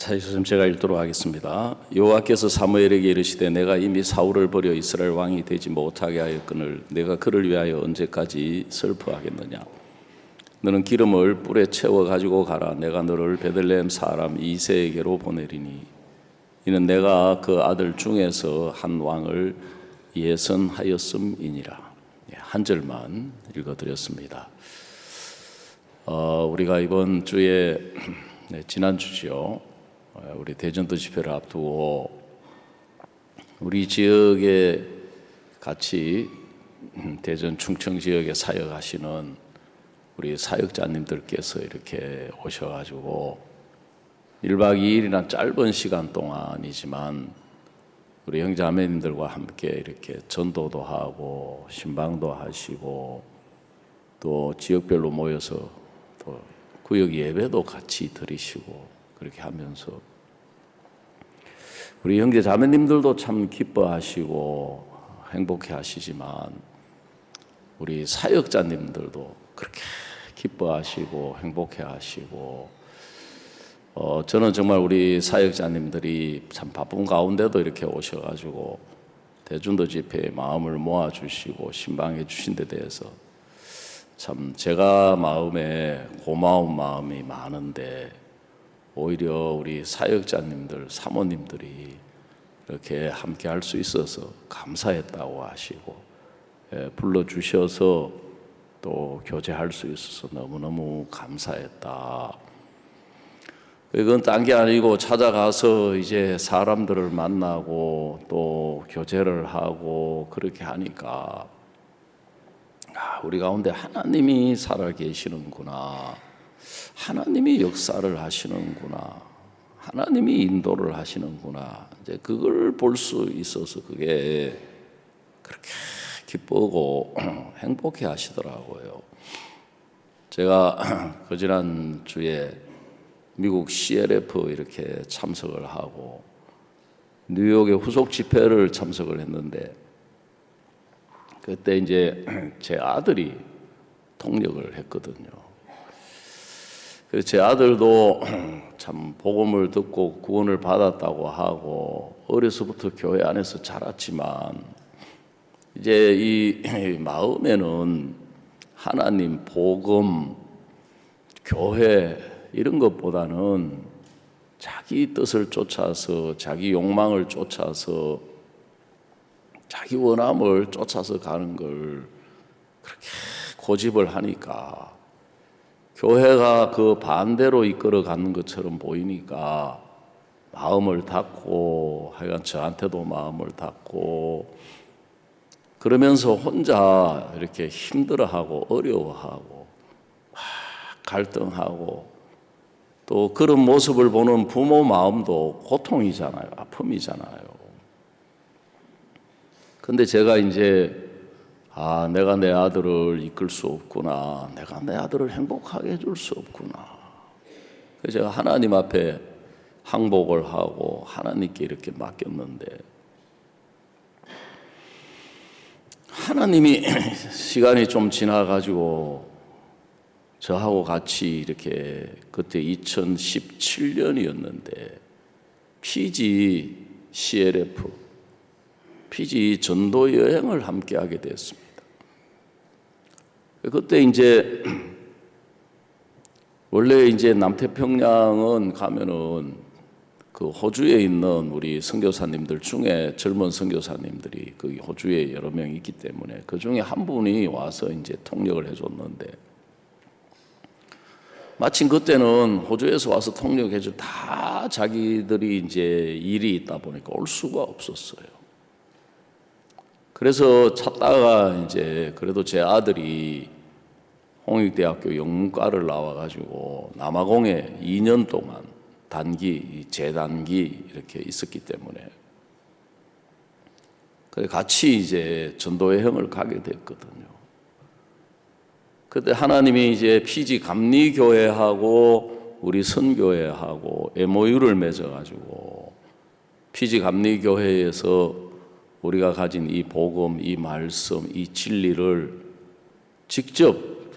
자, 제가 읽도록 하겠습니다. 여호와께서 사무엘에게 이르시되 내가 이미 사울을 버려 이스라엘 왕이 되지 못하게 하였거늘 내가 그를 위하여 언제까지 슬퍼하겠느냐. 너는 기름을 뿔에 채워 가지고 가라. 내가 너를 베들레헴 사람 이새에게로 보내리니 이는 내가 그 아들 중에서 한 왕을 예선하였음이니라. 한 절만 읽어드렸습니다. 우리가 이번 주에 지난주죠. 우리 대전도 집회를 앞두고 우리 지역에 같이 대전 충청 지역에 사역하시는 우리 사역자님들께서 이렇게 오셔가지고 1박 2일이나 짧은 시간 동안이지만 우리 형제자매님들과 함께 이렇게 전도도 하고 신방도 하시고 또 지역별로 모여서 또 구역 예배도 같이 드리시고 그렇게 하면서 우리 형제 자매님들도 참 기뻐하시고 행복해 하시지만 우리 사역자님들도 그렇게 기뻐하시고 행복해 하시고 저는 정말 우리 사역자님들이 참 바쁜 가운데도 이렇게 오셔가지고 대전도 집회에 마음을 모아주시고 신방해 주신 데 대해서 참 제가 마음에 고마운 마음이 많은데 오히려 우리 사역자님들, 사모님들이 이렇게 함께 할 수 있어서 감사했다고 하시고 불러주셔서 또 교제할 수 있어서 너무너무 감사했다. 이건 딴 게 아니고 찾아가서 이제 사람들을 만나고 또 교제를 하고 그렇게 하니까 우리 가운데 하나님이 살아 계시는구나. 하나님이 역사를 하시는구나. 하나님이 인도를 하시는구나. 이제 그걸 볼 수 있어서 그게 그렇게 기쁘고 행복해 하시더라고요. 제가 그 지난 주에 미국 CLF 이렇게 참석을 하고 뉴욕의 후속 집회를 참석을 했는데 그때 이제 제 아들이 통역을 했거든요. 그래서 제 아들도 참 복음을 듣고 구원을 받았다고 하고 어려서부터 교회 안에서 자랐지만 이제 이 마음에는 하나님, 복음, 교회 이런 것보다는 자기 뜻을 쫓아서 자기 욕망을 쫓아서 자기 원함을 쫓아서 가는 걸 그렇게 고집을 하니까 교회가 그 반대로 이끌어 가는 것처럼 보이니까 마음을 닫고 하여간 저한테도 마음을 닫고 그러면서 혼자 이렇게 힘들어하고 어려워하고 갈등하고 또 그런 모습을 보는 부모 마음도 고통이잖아요. 아픔이잖아요. 근데 제가 이제 내가 내 아들을 이끌 수 없구나. 내가 내 아들을 행복하게 해줄 수 없구나. 그래서 제가 하나님 앞에 항복을 하고 하나님께 이렇게 맡겼는데 하나님이 시간이 좀 지나가지고 저하고 같이 이렇게 그때 2017년이었는데 PG CLF PG 전도 여행을 함께 하게 됐습니다. 그때 이제 원래 이제 남태평양은 가면은 그 호주에 있는 우리 선교사님들 중에 젊은 선교사님들이 그 호주에 여러 명 있기 때문에 그 중에 한 분이 와서 이제 통역을 해줬는데 마침 그때는 호주에서 와서 통역해줘 다 자기들이 이제 일이 있다 보니까 올 수가 없었어요. 그래서 찾다가 이제 그래도 제 아들이 홍익대학교 영문과를 나와가지고 남아공에 2년 동안 단기, 재단기 이렇게 있었기 때문에 그래 같이 이제 전도 여행을 가게 됐거든요. 그때 하나님이 이제 PG 감리교회하고 우리 선교회하고 MOU를 맺어가지고 PG 감리교회에서 우리가 가진 이 복음, 이 말씀, 이 진리를 직접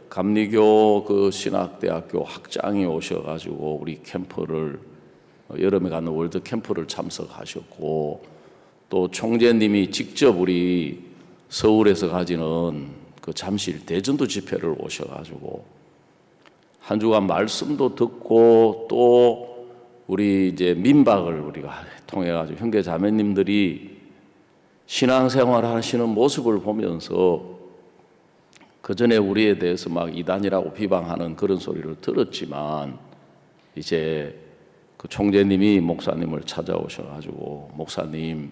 감리교 그 신학대학교 학장이 오셔가지고 우리 캠프를 여름에 가는 월드 캠프를 참석하셨고 또 총재님이 직접 우리 서울에서 가지는 그 잠실 대전도 집회를 오셔가지고 한 주간 말씀도 듣고 또 우리 이제 민박을 우리가 통해가지고 형제 자매님들이 신앙생활 하시는 모습을 보면서 그 전에 우리에 대해서 막 이단이라고 비방하는 그런 소리를 들었지만 이제 그 총재님이 목사님을 찾아오셔가지고 목사님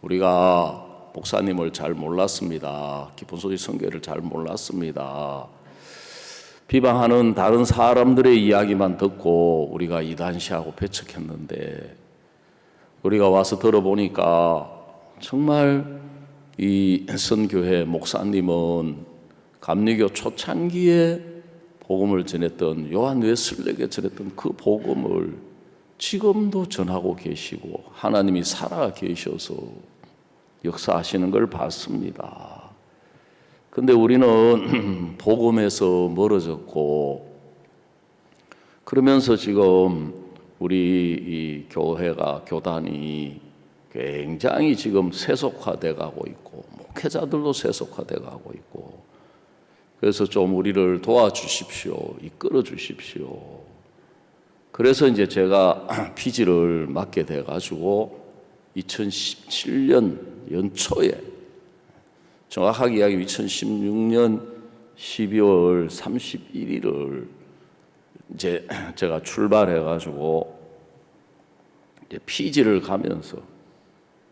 우리가 목사님을 잘 몰랐습니다. 기쁜 소식 선교를 잘 몰랐습니다. 비방하는 다른 사람들의 이야기만 듣고 우리가 이단시하고 배척했는데 우리가 와서 들어보니까 정말 이 선교회 목사님은 감리교 초창기에 복음을 전했던 요한 웨슬레에게 전했던 그 복음을 지금도 전하고 계시고 하나님이 살아 계셔서 역사하시는 걸 봤습니다. 근데 우리는 복음에서 멀어졌고 그러면서 지금 우리 이 교회가 교단이 굉장히 지금 세속화돼 가고 있고 목회자들도 세속화돼 가고 있고 그래서 좀 우리를 도와주십시오. 이끌어 주십시오. 그래서 이제 제가 피지를 맡게 돼 가지고 2017년 연초에 정확하게 이야기하면 2016년 12월 31일을 이제 제가 출발해 가지고 이제 피지를 가면서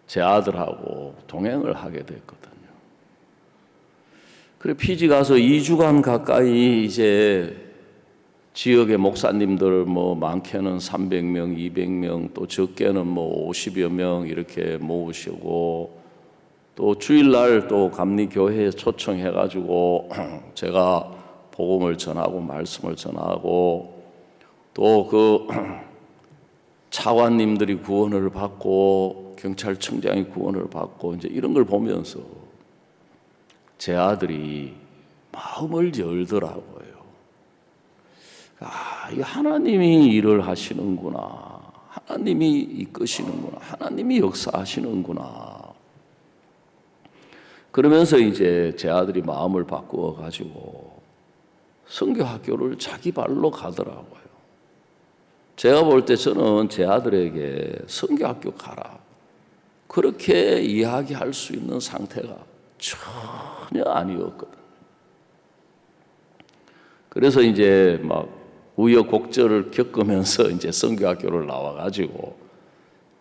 제 아들하고 동행을 하게 됐거든요. 그래 피지 가서 2주간 가까이 이제 지역의 목사님들 뭐 많게는 300명, 200명 또 적게는 뭐 50여 명 이렇게 모으시고 또 주일날 또 감리교회에 초청해 가지고 제가 복음을 전하고 말씀을 전하고 또 그 차관님들이 구원을 받고 경찰청장이 구원을 받고 이제 이런 걸 보면서 제 아들이 마음을 열더라고요. 아, 이 하나님이 일을 하시는구나. 하나님이 이끄시는구나. 하나님이 역사하시는구나. 그러면서 이제 제 아들이 마음을 바꾸어 가지고 선교학교를 자기 발로 가더라고요. 제가 볼 때 저는 제 아들에게 선교학교 가라. 그렇게 이야기할 수 있는 상태가 전혀 아니었거든요. 그래서 이제 막 우여곡절을 겪으면서 이제 선교학교를 나와가지고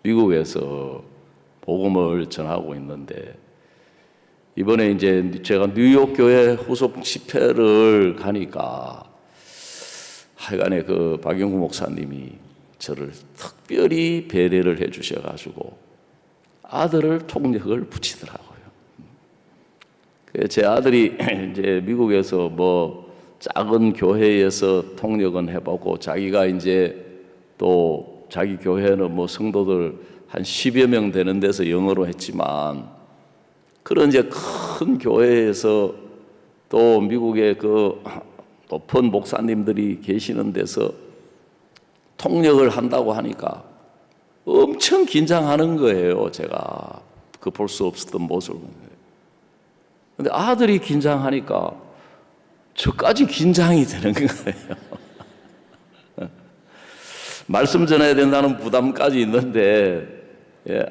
미국에서 복음을 전하고 있는데 이번에 이제 제가 뉴욕 교회 후속 집회를 가니까 하여간에 그 박영구 목사님이 저를 특별히 배려를 해 주셔가지고 아들을 통역을 붙이더라고요. 제 아들이 이제 미국에서 뭐 작은 교회에서 통역은 해보고 자기가 이제 또 자기 교회는 뭐 성도들 한 10여 명 되는 데서 영어로 했지만 그런 이제 큰 교회에서 또 미국의 그 높은 목사님들이 계시는 데서 통역을 한다고 하니까 엄청 긴장하는 거예요. 제가 그 볼 수 없었던 모습을. 근데 아들이 긴장하니까 저까지 긴장이 되는 거예요. 말씀 전해야 된다는 부담까지 있는데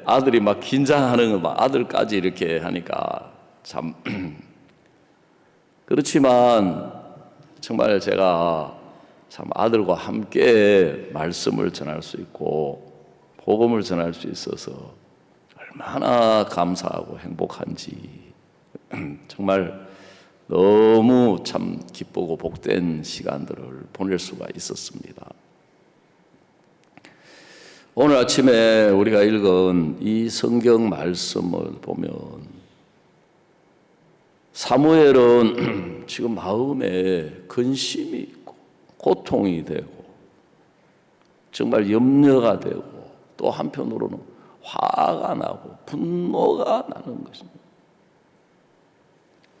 아들이 막 긴장하는 거 막 아들까지 이렇게 하니까 참 그렇지만 정말 제가 참 아들과 함께 말씀을 전할 수 있고 복음을 전할 수 있어서 얼마나 감사하고 행복한지 정말 너무 참 기쁘고 복된 시간들을 보낼 수가 있었습니다. 오늘 아침에 우리가 읽은 이 성경 말씀을 보면 사무엘은 지금 마음에 근심이 있고 고통이 되고 정말 염려가 되고 또 한편으로는 화가 나고 분노가 나는 것입니다.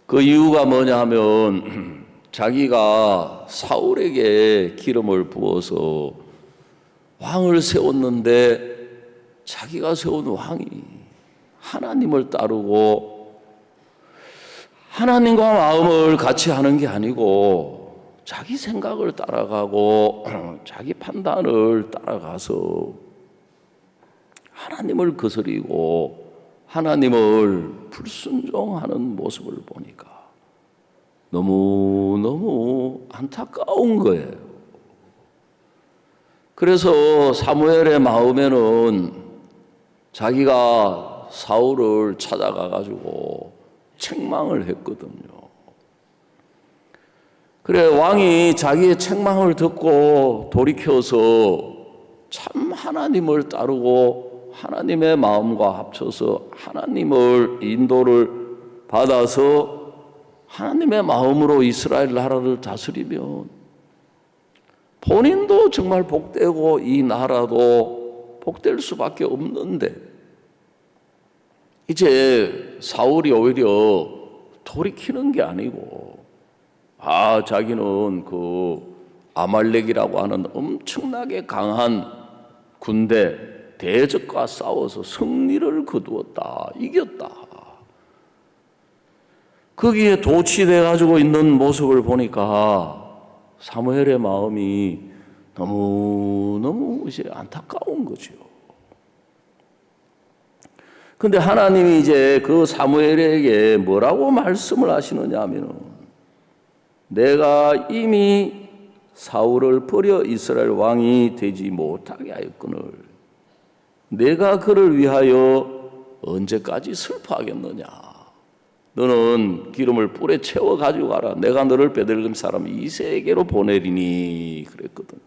그 이유가 뭐냐 하면 자기가 사울에게 기름을 부어서 왕을 세웠는데 자기가 세운 왕이 하나님을 따르고 하나님과 마음을 같이 하는 게 아니고 자기 생각을 따라가고 자기 판단을 따라가서 하나님을 거스리고 하나님을 불순종하는 모습을 보니까 너무너무 안타까운 거예요. 그래서 사무엘의 마음에는 자기가 사울을 찾아가 가지고 책망을 했거든요. 그래, 왕이 자기의 책망을 듣고 돌이켜서 참 하나님을 따르고 하나님의 마음과 합쳐서 하나님을 인도를 받아서 하나님의 마음으로 이스라엘 나라를 다스리면 본인도 정말 복되고 이 나라도 복될 수밖에 없는데 이제 사울이 오히려 돌이키는 게 아니고 자기는 그 아말렉이라고 하는 엄청나게 강한 군대 대적과 싸워서 승리를 거두었다, 이겼다. 거기에 도취돼 가지고 있는 모습을 보니까 사무엘의 마음이 너무너무 이제 안타까운 거죠. 근데 하나님이 이제 그 사무엘에게 뭐라고 말씀을 하시느냐 하면은 내가 이미 사울을 버려 이스라엘 왕이 되지 못하게 하였거늘 내가 그를 위하여 언제까지 슬퍼하겠느냐. 너는 기름을 뿔에 채워 가지고 가라. 내가 너를 베들레헴 사람 이새에게로 보내리니 그랬거든.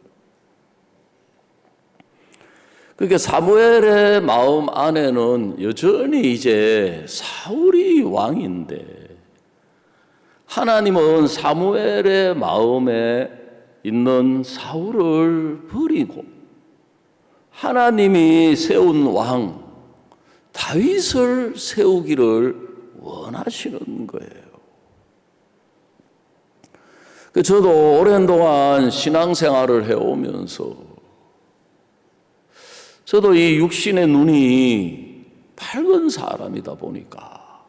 그러니까 사무엘의 마음 안에는 여전히 이제 사울이 왕인데 하나님은 사무엘의 마음에 있는 사울을 버리고 하나님이 세운 왕 다윗을 세우기를 원하시는 거예요. 저도 오랜 동안 신앙생활을 해오면서 저도 이 육신의 눈이 밝은 사람이다 보니까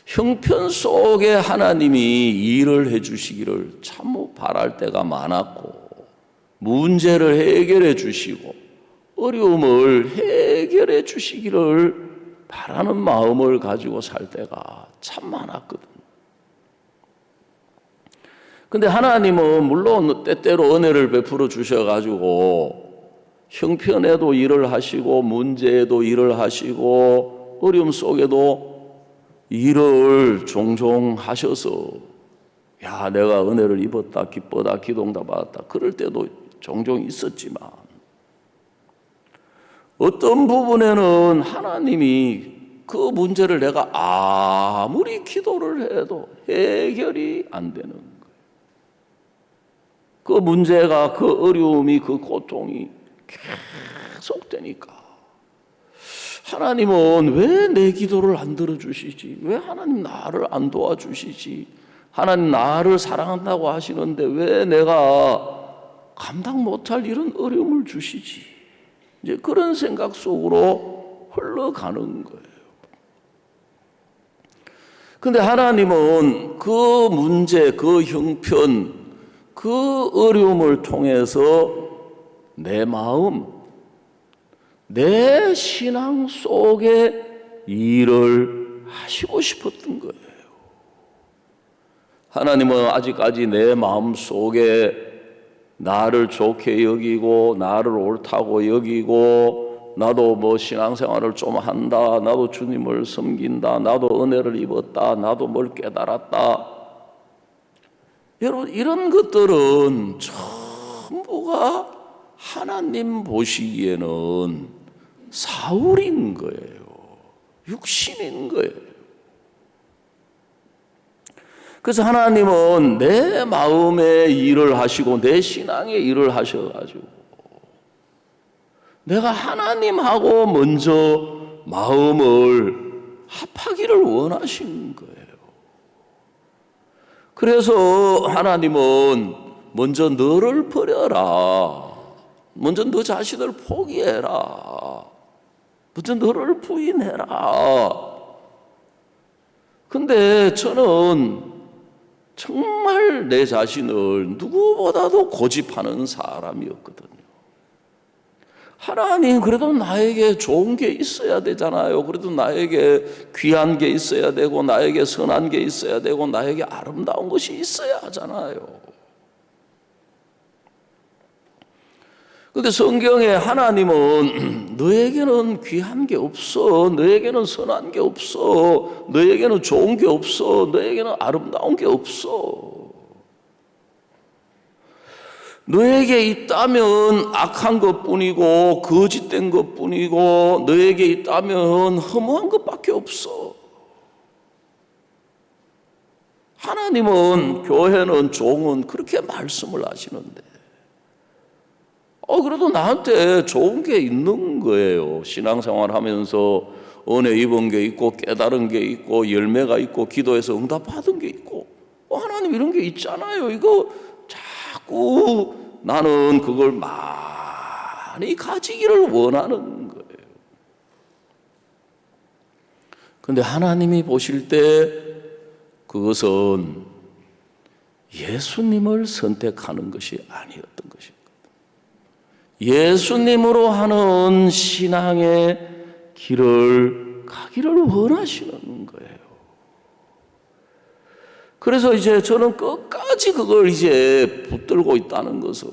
형편 속에 하나님이 일을 해주시기를 참 바랄 때가 많았고 문제를 해결해 주시고 어려움을 해결해 주시기를 바라는 마음을 가지고 살 때가 참 많았거든. 근데 하나님은 물론 때때로 은혜를 베풀어 주셔가지고 형편에도 일을 하시고 문제에도 일을 하시고 어려움 속에도 일을 종종 하셔서 야 내가 은혜를 입었다 기쁘다 기도응답 받았다 그럴 때도 종종 있었지만 어떤 부분에는 하나님이 그 문제를 내가 아무리 기도를 해도 해결이 안 되는 거예요. 그 문제가 그 어려움이 그 고통이 계속 되니까 하나님은 왜 내 기도를 안 들어주시지? 왜 하나님 나를 안 도와주시지? 하나님 나를 사랑한다고 하시는데 왜 내가 감당 못할 이런 어려움을 주시지? 이제 그런 생각 속으로 흘러가는 거예요. 근데 하나님은 그 문제, 그 형편, 그 어려움을 통해서 내 마음, 내 신앙 속에 일을 하시고 싶었던 거예요. 하나님은 아직까지 내 마음 속에 나를 좋게 여기고 나를 옳다고 여기고 나도 뭐 신앙생활을 좀 한다, 나도 주님을 섬긴다, 나도 은혜를 입었다, 나도 뭘 깨달았다. 여러분 이런 것들은 전부가 하나님 보시기에는 사울인 거예요. 육신인 거예요. 그래서 하나님은 내 마음의 일을 하시고 내 신앙의 일을 하셔가지고 내가 하나님하고 먼저 마음을 합하기를 원하신 거예요. 그래서 하나님은 먼저 너를 버려라. 먼저 너 자신을 포기해라. 먼저 너를 부인해라. 근데 저는 정말 내 자신을 누구보다도 고집하는 사람이었거든요. 하나님, 그래도 나에게 좋은 게 있어야 되잖아요. 그래도 나에게 귀한 게 있어야 되고, 나에게 선한 게 있어야 되고, 나에게 아름다운 것이 있어야 하잖아요. 근데 성경에 하나님은 너에게는 귀한 게 없어, 너에게는 선한 게 없어, 너에게는 좋은 게 없어, 너에게는 아름다운 게 없어. 너에게 있다면 악한 것뿐이고 거짓된 것뿐이고 너에게 있다면 허무한 것밖에 없어. 하나님은, 교회는, 종은 그렇게 말씀을 하시는데 그래도 나한테 좋은 게 있는 거예요. 신앙생활 하면서 은혜 입은 게 있고 깨달은 게 있고 열매가 있고 기도해서 응답받은 게 있고 하나님 이런 게 있잖아요. 이거 자꾸 나는 그걸 많이 가지기를 원하는 거예요. 그런데 하나님이 보실 때 그것은 예수님을 선택하는 것이 아니었던 것입니다. 예수님으로 하는 신앙의 길을 가기를 원하시는 거예요. 그래서 이제 저는 끝까지 그걸 이제 붙들고 있다는 것은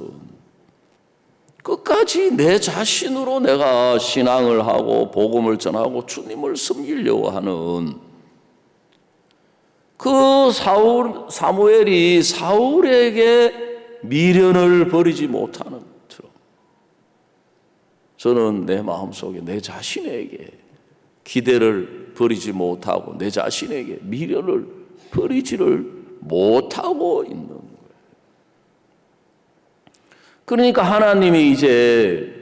끝까지 내 자신으로 내가 신앙을 하고 복음을 전하고 주님을 섬기려고 하는 그 사무엘이 사울에게 미련을 버리지 못하는 것처럼 저는 내 마음속에 내 자신에게 기대를 버리지 못하고 내 자신에게 미련을 버리지를 못하고 있는 거예요. 그러니까 하나님이 이제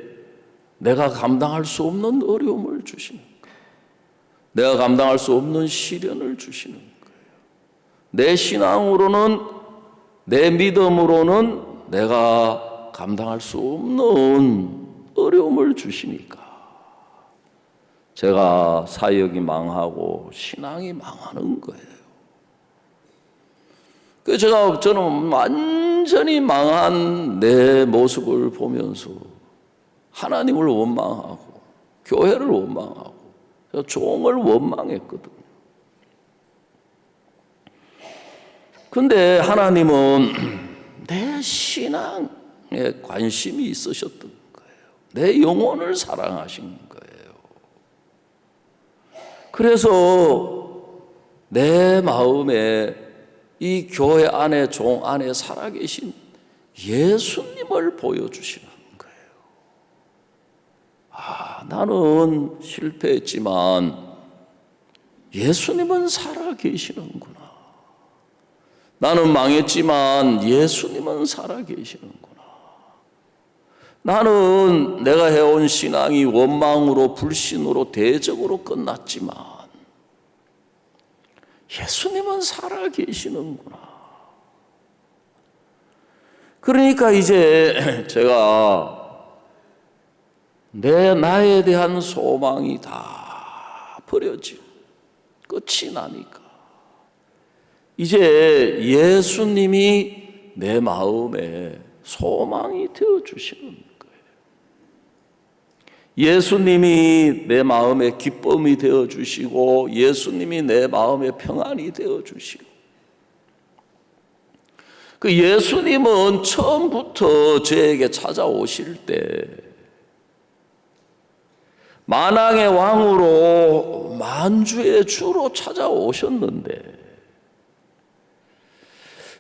내가 감당할 수 없는 어려움을 주시는 거예요. 내가 감당할 수 없는 시련을 주시는 거예요. 내 신앙으로는, 내 믿음으로는 내가 감당할 수 없는 어려움을 주시니까 제가 사역이 망하고 신앙이 망하는 거예요. 그래서 저는 완전히 망한 내 모습을 보면서 하나님을 원망하고 교회를 원망하고 종을 원망했거든요. 근데 하나님은 내 신앙에 관심이 있으셨던 거예요. 내 영혼을 사랑하신 거예요. 그래서 내 마음에 이 교회 안에, 종 안에 살아계신 예수님을 보여주시는 거예요. 나는 실패했지만 예수님은 살아계시는구나. 나는 망했지만 예수님은 살아계시는구나. 나는 내가 해온 신앙이 원망으로, 불신으로, 대적으로 끝났지만 예수님은 살아계시는구나. 그러니까 이제 제가 나에 대한 소망이 다 버려지고 끝이 나니까 이제 예수님이 내 마음에 소망이 되어주시는 거예요. 예수님이 내 마음에 기쁨이 되어주시고 예수님이 내 마음에 평안이 되어주시고 그 예수님은 처음부터 저에게 찾아오실 때 만왕의 왕으로 만주의 주로 찾아오셨는데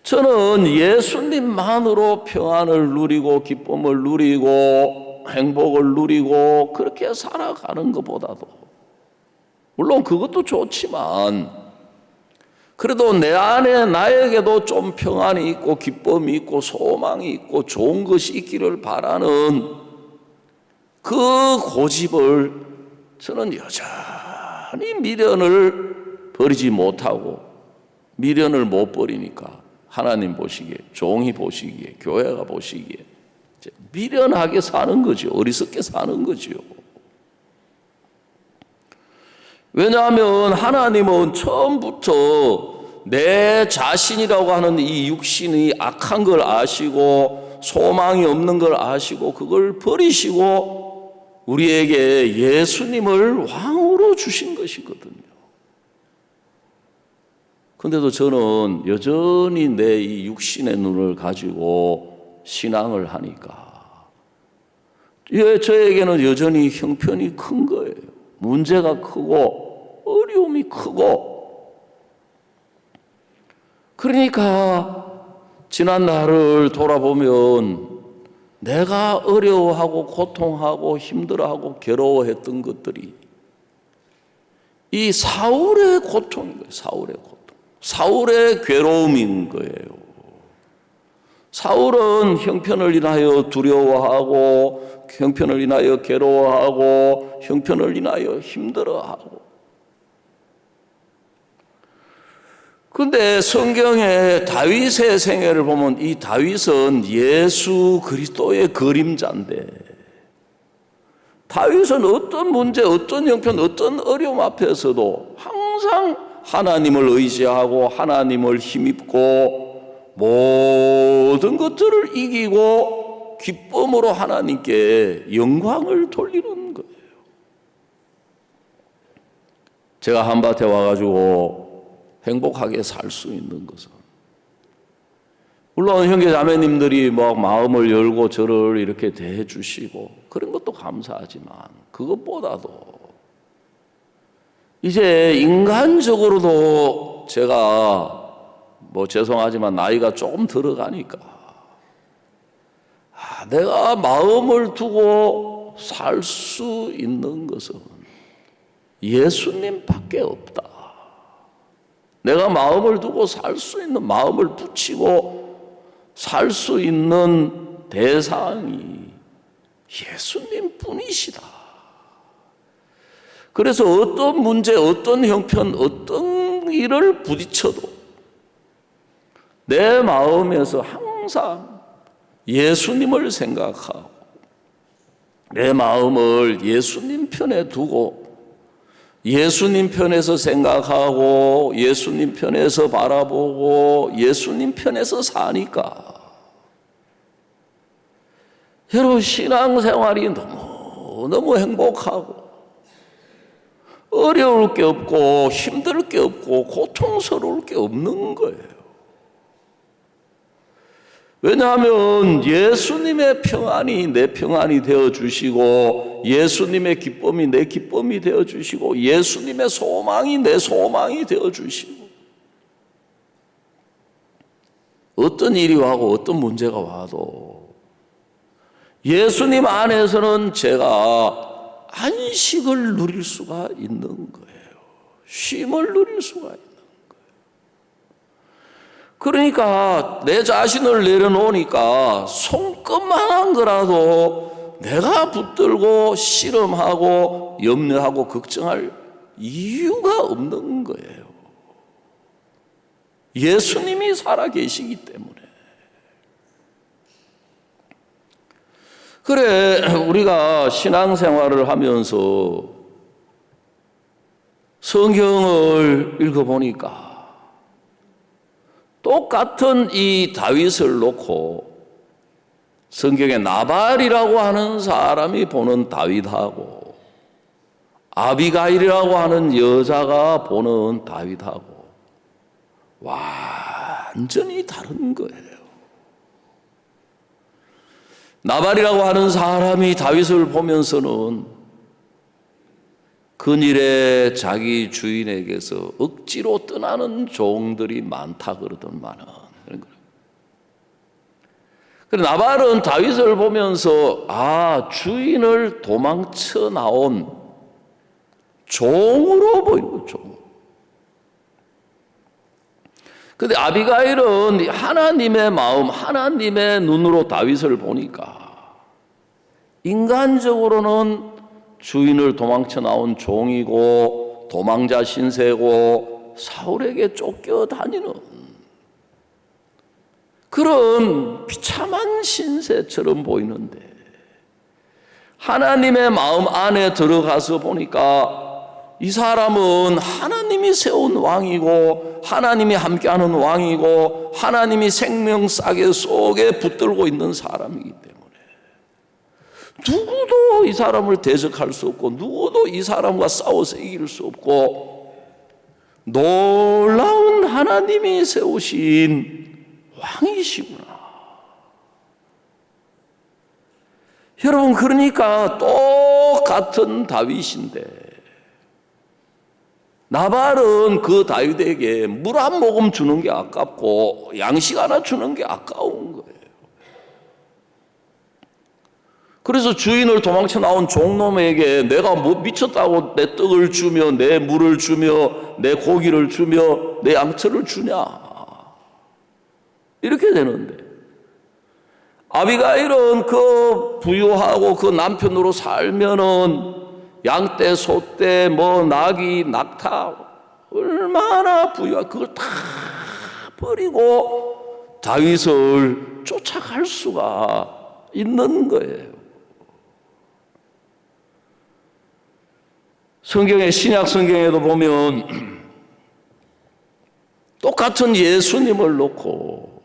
저는 예수님만으로 평안을 누리고 기쁨을 누리고 행복을 누리고 그렇게 살아가는 것보다도 물론 그것도 좋지만 그래도 내 안에 나에게도 좀 평안이 있고 기쁨이 있고 소망이 있고 좋은 것이 있기를 바라는 그 고집을 저는 여전히 미련을 버리지 못하고 미련을 못 버리니까 하나님 보시기에, 종이 보시기에, 교회가 보시기에 미련하게 사는 거죠. 어리석게 사는 거죠. 왜냐하면 하나님은 처음부터 내 자신이라고 하는 이 육신이 악한 걸 아시고 소망이 없는 걸 아시고 그걸 버리시고 우리에게 예수님을 왕으로 주신 것이거든요. 그런데도 저는 여전히 내 이 육신의 눈을 가지고 신앙을 하니까 저에게는 여전히 형편이 큰 거예요. 문제가 크고 어려움이 크고. 그러니까 지난 날을 돌아보면 내가 어려워하고 고통하고 힘들어하고 괴로워했던 것들이 이 사울의 고통인 거예요. 사울의 고통. 사울의 괴로움인 거예요. 사울은 형편을 인하여 두려워하고 형편을 인하여 괴로워하고 형편을 인하여 힘들어하고. 그런데 성경의 다윗의 생애를 보면 이 다윗은 예수 그리스도의 그림자인데 다윗은 어떤 문제, 어떤 형편, 어떤 어려움 앞에서도 항상 하나님을 의지하고 하나님을 힘입고 모든 것들을 이기고 기쁨으로 하나님께 영광을 돌리는 거예요. 제가 한밭에 와가지고 행복하게 살 수 있는 것은 물론 형제 자매님들이 막 마음을 열고 저를 이렇게 대해 주시고 그런 것도 감사하지만 그것보다도 이제 인간적으로도 제가 죄송하지만 나이가 조금 들어가니까 내가 마음을 두고 살 수 있는 것은 예수님밖에 없다. 내가 마음을 두고 살 수 있는, 마음을 붙이고 살 수 있는 대상이 예수님 뿐이시다. 그래서 어떤 문제, 어떤 형편, 어떤 일을 부딪혀도 내 마음에서 항상 예수님을 생각하고 내 마음을 예수님 편에 두고 예수님 편에서 생각하고 예수님 편에서 바라보고 예수님 편에서 사니까 여러분 신앙생활이 너무 행복하고 어려울 게 없고 힘들 게 없고 고통스러울 게 없는 거예요. 왜냐하면 예수님의 평안이 내 평안이 되어주시고 예수님의 기쁨이 내 기쁨이 되어주시고 예수님의 소망이 내 소망이 되어주시고 어떤 일이 와고 어떤 문제가 와도 예수님 안에서는 제가 안식을 누릴 수가 있는 거예요. 쉼을 누릴 수가 있는 거예요. 그러니까 내 자신을 내려놓으니까 손끝만한 거라도 내가 붙들고 씨름하고 염려하고 걱정할 이유가 없는 거예요. 예수님이 살아계시기 때문에. 그래 우리가 신앙생활을 하면서 성경을 읽어보니까 똑같은 이 다윗을 놓고 성경에 나발이라고 하는 사람이 보는 다윗하고 아비가일이라고 하는 여자가 보는 다윗하고 완전히 다른 거예요. 나발이라고 하는 사람이 다윗을 보면서는 근일에 자기 주인에게서 억지로 떠나는 종들이 많다 그러더만은 그런 거예요. 그래 나발은 다윗을 보면서 주인을 도망쳐 나온 종으로 보이는 거죠. 그런데 아비가일은 하나님의 마음, 하나님의 눈으로 다윗을 보니까 인간적으로는 주인을 도망쳐 나온 종이고 도망자 신세고 사울에게 쫓겨다니는 그런 비참한 신세처럼 보이는데 하나님의 마음 안에 들어가서 보니까 이 사람은 하나님이 세운 왕이고 하나님이 함께하는 왕이고 하나님이 생명싸개 속에 붙들고 있는 사람이기 때문에 누구도 이 사람을 대적할 수 없고 누구도 이 사람과 싸워서 이길 수 없고 놀라운 하나님이 세우신 왕이시구나. 여러분, 그러니까 똑같은 다윗인데 나발은 그 다윗에게 물 한 모금 주는 게 아깝고 양식 하나 주는 게 아까운 거예요. 그래서 주인을 도망쳐 나온 종놈에게 내가 뭐 미쳤다고 내 떡을 주며 내 물을 주며 내 고기를 주며 내 양처를 주냐, 이렇게 되는데 아비가일은 그 부유하고 그 남편으로 살면은 양떼, 소떼, 뭐 나귀, 낙타 얼마나 부유하, 그걸 다 버리고 다윗을 쫓아갈 수가 있는 거예요. 성경에, 신약 성경에도 보면 똑같은 예수님을 놓고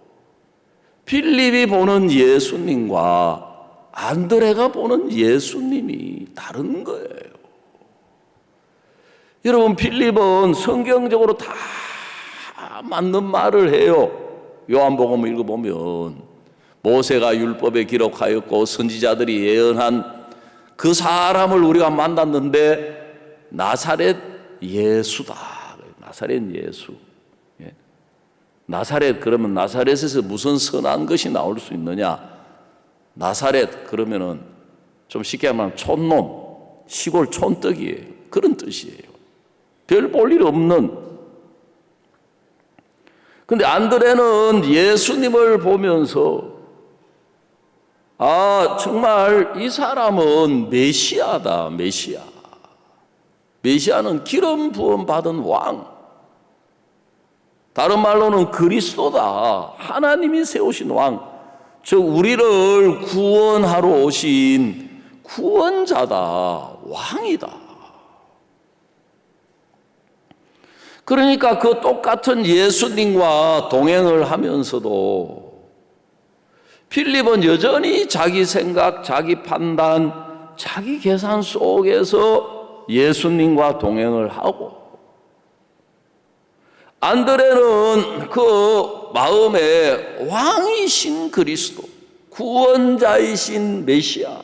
빌립이 보는 예수님과 안드레가 보는 예수님이 다른 거예요. 여러분, 빌립은 성경적으로 다 맞는 말을 해요. 요한복음 읽어보면 모세가 율법에 기록하였고 선지자들이 예언한 그 사람을 우리가 만났는데 나사렛 예수다. 나사렛 예수. 나사렛, 그러면 나사렛에서 무슨 선한 것이 나올 수 있느냐? 나사렛 그러면은 좀 쉽게 하면 촌놈, 시골 촌떡이에요. 그런 뜻이에요. 별 볼 일 없는. 근데 안드레는 예수님을 보면서 아, 정말 이 사람은 메시아다, 메시아. 메시아는 기름 부음 받은 왕. 다른 말로는 그리스도다. 하나님이 세우신 왕. 즉 우리를 구원하러 오신 구원자다, 왕이다. 그러니까 그 똑같은 예수님과 동행을 하면서도 필립은 여전히 자기 생각, 자기 판단, 자기 계산 속에서 예수님과 동행을 하고, 안드레는 그 마음에 왕이신 그리스도, 구원자이신 메시아,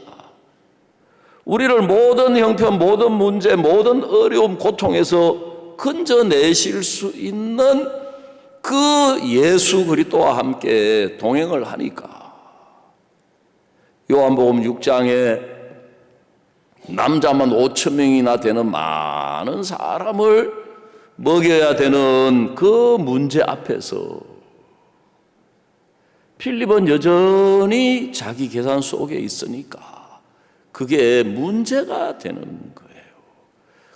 우리를 모든 형편, 모든 문제, 모든 어려움, 고통에서 건져내실 수 있는 그 예수 그리스도와 함께 동행을 하니까 요한복음 6장에 남자만 5천 명이나 되는 많은 사람을 먹여야 되는 그 문제 앞에서 필립은 여전히 자기 계산 속에 있으니까 그게 문제가 되는 거예요.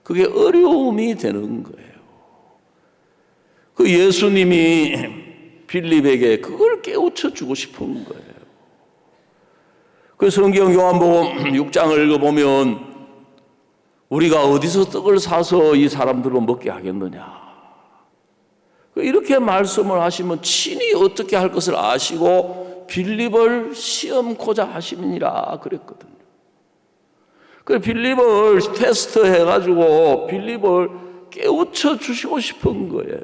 그게 어려움이 되는 거예요. 그 예수님이 필립에게 그걸 깨우쳐 주고 싶은 거예요. 그 성경 요한복음 6장을 읽어보면 우리가 어디서 떡을 사서 이 사람들을 먹게 하겠느냐, 이렇게 말씀을 하시면 친히 어떻게 할 것을 아시고 빌립을 시험코자 하심이니라 그랬거든요. 그 빌립을 테스트 해가지고 빌립을 깨우쳐 주시고 싶은 거예요.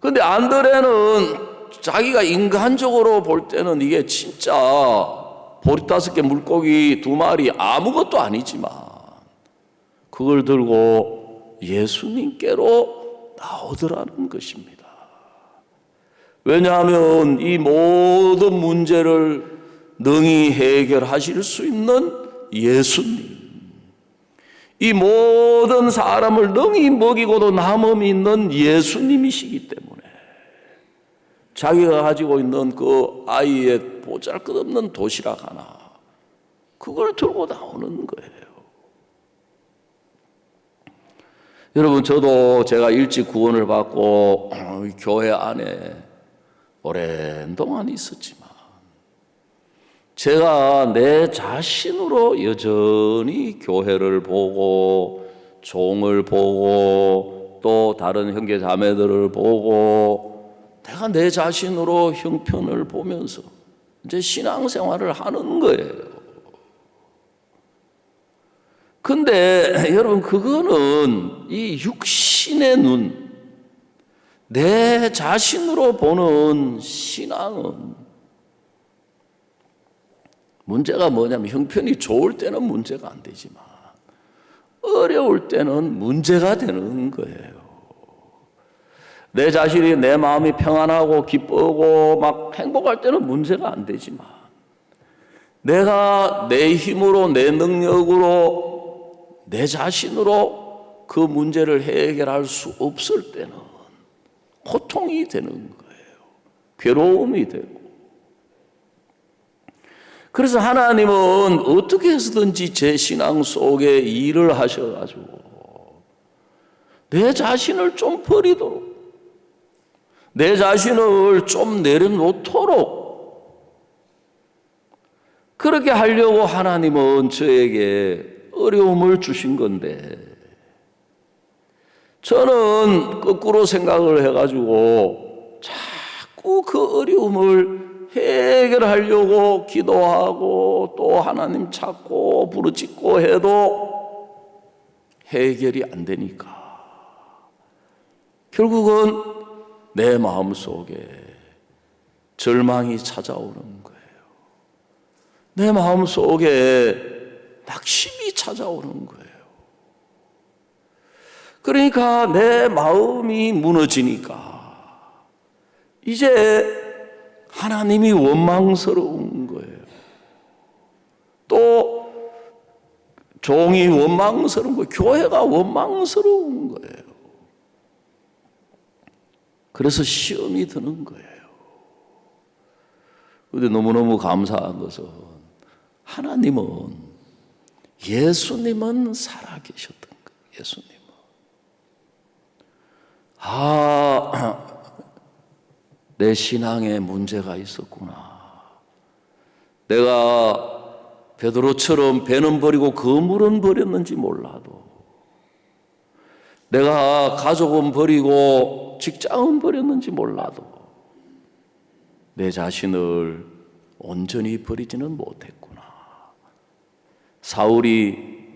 그런데 안드레는 자기가 인간적으로 볼 때는 이게 진짜 보리 5개 물고기 2마리 아무것도 아니지만 그걸 들고 예수님께로 나오더라는 것입니다. 왜냐하면 이 모든 문제를 능히 해결하실 수 있는 예수님, 이 모든 사람을 능히 먹이고도 남음이 있는 예수님이시기 때문에 자기가 가지고 있는 그 아이의 보잘것없는 도시락 하나, 그걸 들고 나오는 거예요. 여러분, 저도 제가 일찍 구원을 받고 교회 안에 오랜 동안 있었지만 제가 내 자신으로 여전히 교회를 보고 종을 보고 또 다른 형제 자매들을 보고 내가 내 자신으로 형편을 보면서 이제 신앙생활을 하는 거예요. 근데 여러분, 그거는 이 육신의 눈, 내 자신으로 보는 신앙은 문제가 뭐냐면 형편이 좋을 때는 문제가 안 되지만 어려울 때는 문제가 되는 거예요. 내 자신이 내 마음이 평안하고 기쁘고 막 행복할 때는 문제가 안 되지만 내가 내 힘으로 내 능력으로 내 자신으로 그 문제를 해결할 수 없을 때는 고통이 되는 거예요. 괴로움이 되고. 그래서 하나님은 어떻게 해서든지 제 신앙 속에 일을 하셔가지고 내 자신을 좀 버리도록, 내 자신을 좀 내려놓도록 그렇게 하려고 하나님은 저에게 어려움을 주신 건데, 저는 거꾸로 생각을 해가지고 자꾸 그 어려움을 해결하려고 기도하고 또 하나님 찾고 부르짖고 해도 해결이 안 되니까 결국은 내 마음속에 절망이 찾아오는 거예요. 내 마음속에 낙심이 찾아오는 거예요. 그러니까 내 마음이 무너지니까 이제 하나님이 원망스러운 거예요. 또 종이 원망스러운 거예요. 교회가 원망스러운 거예요. 그래서 시험이 드는 거예요. 그런데 너무너무 감사한 것은 하나님은, 예수님은 살아계셨던 거예요. 예수님은. 내 신앙에 문제가 있었구나. 내가 베드로처럼 배는 버리고 그물은 버렸는지 몰라도, 내가 가족은 버리고 직장은 버렸는지 몰라도 내 자신을 온전히 버리지는 못했구나. 사울이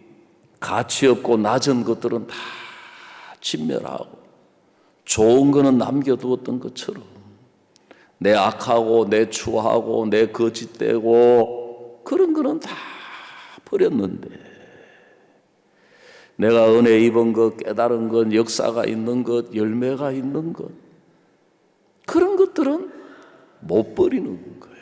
가치 없고 낮은 것들은 다 진멸하고 좋은 거는 남겨두었던 것처럼 내 악하고 내 추하고 내 거짓되고 그런 거는 다 버렸는데, 내가 은혜 입은 것, 깨달은 것, 역사가 있는 것, 열매가 있는 것, 그런 것들은 못 버리는 거예요.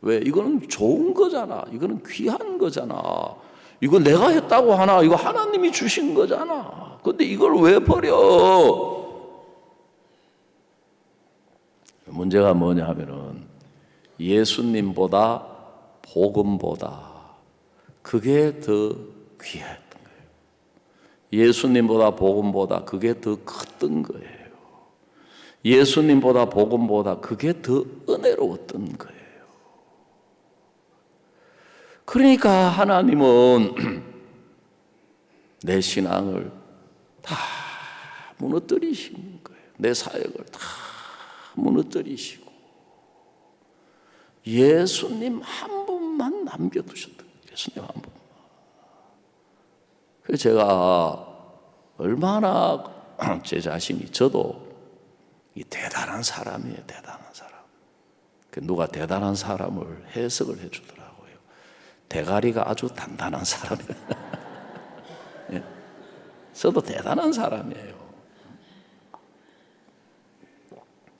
왜? 이거는 좋은 거잖아. 이거는 귀한 거잖아. 이거 내가 했다고 하나? 이거 하나님이 주신 거잖아. 근데 이걸 왜 버려? 문제가 뭐냐 하면은 예수님보다 복음보다 그게 더 귀했던 거예요. 예수님보다 복음보다 그게 더 컸던 거예요. 예수님보다 복음보다 그게 더 은혜로웠던 거예요. 그러니까 하나님은 내 신앙을 다 무너뜨리신 거예요. 내 사역을 다 무너뜨리시고 예수님 한 분만 남겨두셨던 거예요. 예수님 한 분만. 그래서 제가 얼마나 제 자신이, 저도 이 대단한 사람이에요. 대단한 사람. 누가 대단한 사람을 해석을 해주더라고요. 대가리가 아주 단단한 사람이에요. 예. 저도 대단한 사람이에요.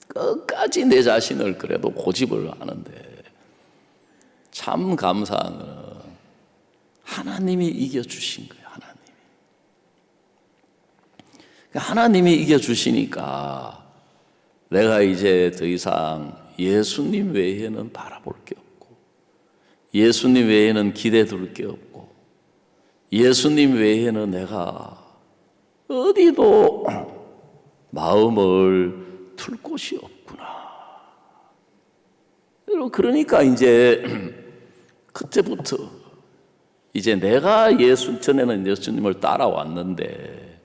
끝까지 내 자신을 그래도 고집을 하는데 참 감사한 거는 하나님이 이겨주신 거예요. 하나님이 이겨주시니까 내가 이제 더 이상 예수님 외에는 바라볼 게 없고, 예수님 외에는 기대 둘 게 없고, 예수님 외에는 내가 어디도 마음을 둘 곳이 없구나. 여러분, 그러니까 이제 그때부터 이제 내가 전에는 예수님을 따라왔는데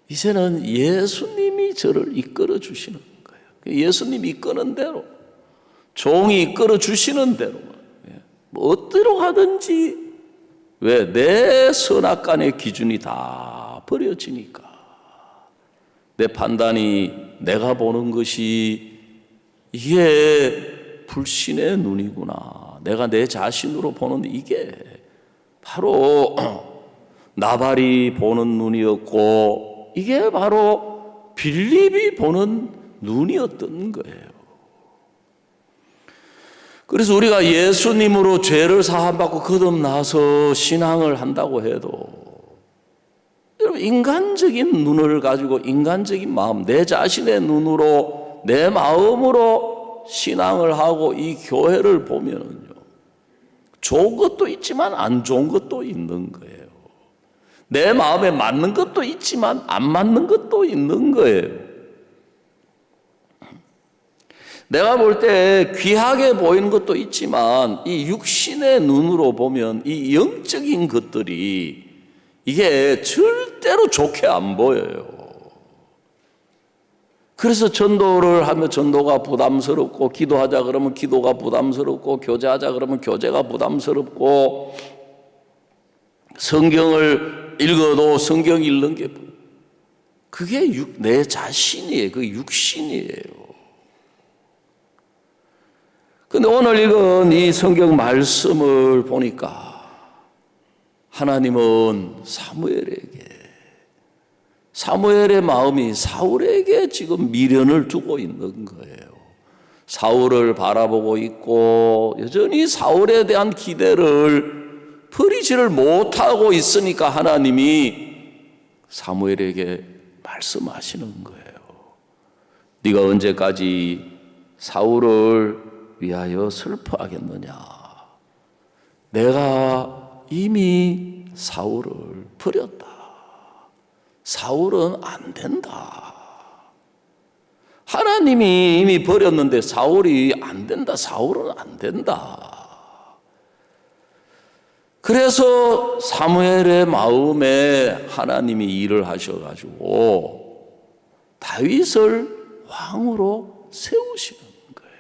이제는 예수님이 저를 이끌어 주시는 거예요. 예수님이 이끄는 대로, 종이 이끌어 주시는 대로 뭐 어디로 가든지, 왜? 내 선악간의 기준이 다 버려지니까. 내 판단이, 내가 보는 것이 이게 불신의 눈이구나. 내가 내 자신으로 보는 이게 바로 나발이 보는 눈이었고, 이게 바로 빌립이 보는 눈이었던 거예요. 그래서 우리가 예수님으로 죄를 사함받고 거듭나서 신앙을 한다고 해도, 여러분, 인간적인 눈을 가지고 인간적인 마음, 내 자신의 눈으로, 내 마음으로 신앙을 하고 이 교회를 보면은요, 좋은 것도 있지만 안 좋은 것도 있는 거예요. 내 마음에 맞는 것도 있지만 안 맞는 것도 있는 거예요. 내가 볼 때 귀하게 보이는 것도 있지만 이 육신의 눈으로 보면 이 영적인 것들이 이게 절대로 좋게 안 보여요. 그래서 전도를 하면 전도가 부담스럽고, 기도하자 그러면 기도가 부담스럽고, 교제하자 그러면 교제가 부담스럽고, 성경을 읽어도 성경 읽는 게 그게 내 자신이에요. 그 육신이에요. 근데 오늘 읽은 이 성경 말씀을 보니까 하나님은 사무엘의 마음이 사울에게 지금 미련을 두고 있는 거예요. 사울을 바라보고 있고 여전히 사울에 대한 기대를 버리지를 못하고 있으니까 하나님이 사무엘에게 말씀하시는 거예요. 네가 언제까지 사울을 위하여 슬퍼하겠느냐? 내가 이미 사울을 버렸다. 사울은 안 된다. 하나님이 이미 버렸는데 사울이 안 된다. 사울은 안 된다. 그래서 사무엘의 마음에 하나님이 일을 하셔가지고 다윗을 왕으로 세우시는 거예요.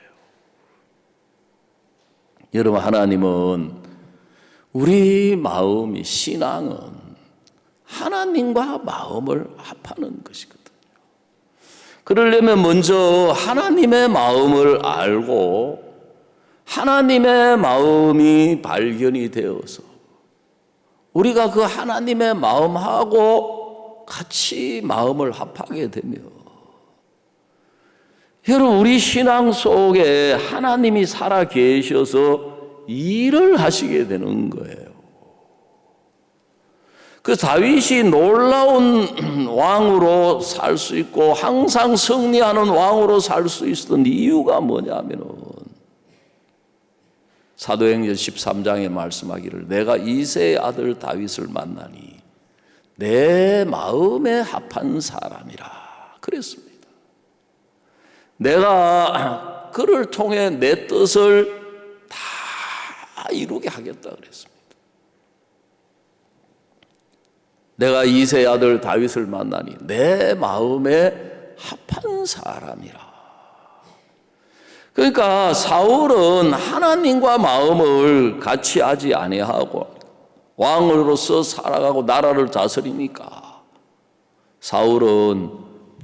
여러분, 하나님은 우리 마음이, 신앙은 하나님과 마음을 합하는 것이거든요. 그러려면 먼저 하나님의 마음을 알고 하나님의 마음이 발견이 되어서 우리가 그 하나님의 마음하고 같이 마음을 합하게 되면, 여러분, 우리 신앙 속에 하나님이 살아 계셔서 일을 하시게 되는 거예요. 그 다윗이 놀라운 왕으로 살 수 있고 항상 승리하는 왕으로 살 수 있었던 이유가 뭐냐면은 사도행전 13장에 말씀하기를 내가 이새의 아들 다윗을 만나니 내 마음에 합한 사람이라 그랬습니다. 내가 그를 통해 내 뜻을 다 이루게 하겠다 그랬습니다. 내가 이새의 아들 다윗을 만나니 내 마음에 합한 사람이라. 그러니까 사울은 하나님과 마음을 같이 하지 아니하고 왕으로서 살아가고 나라를 다스리니까 사울은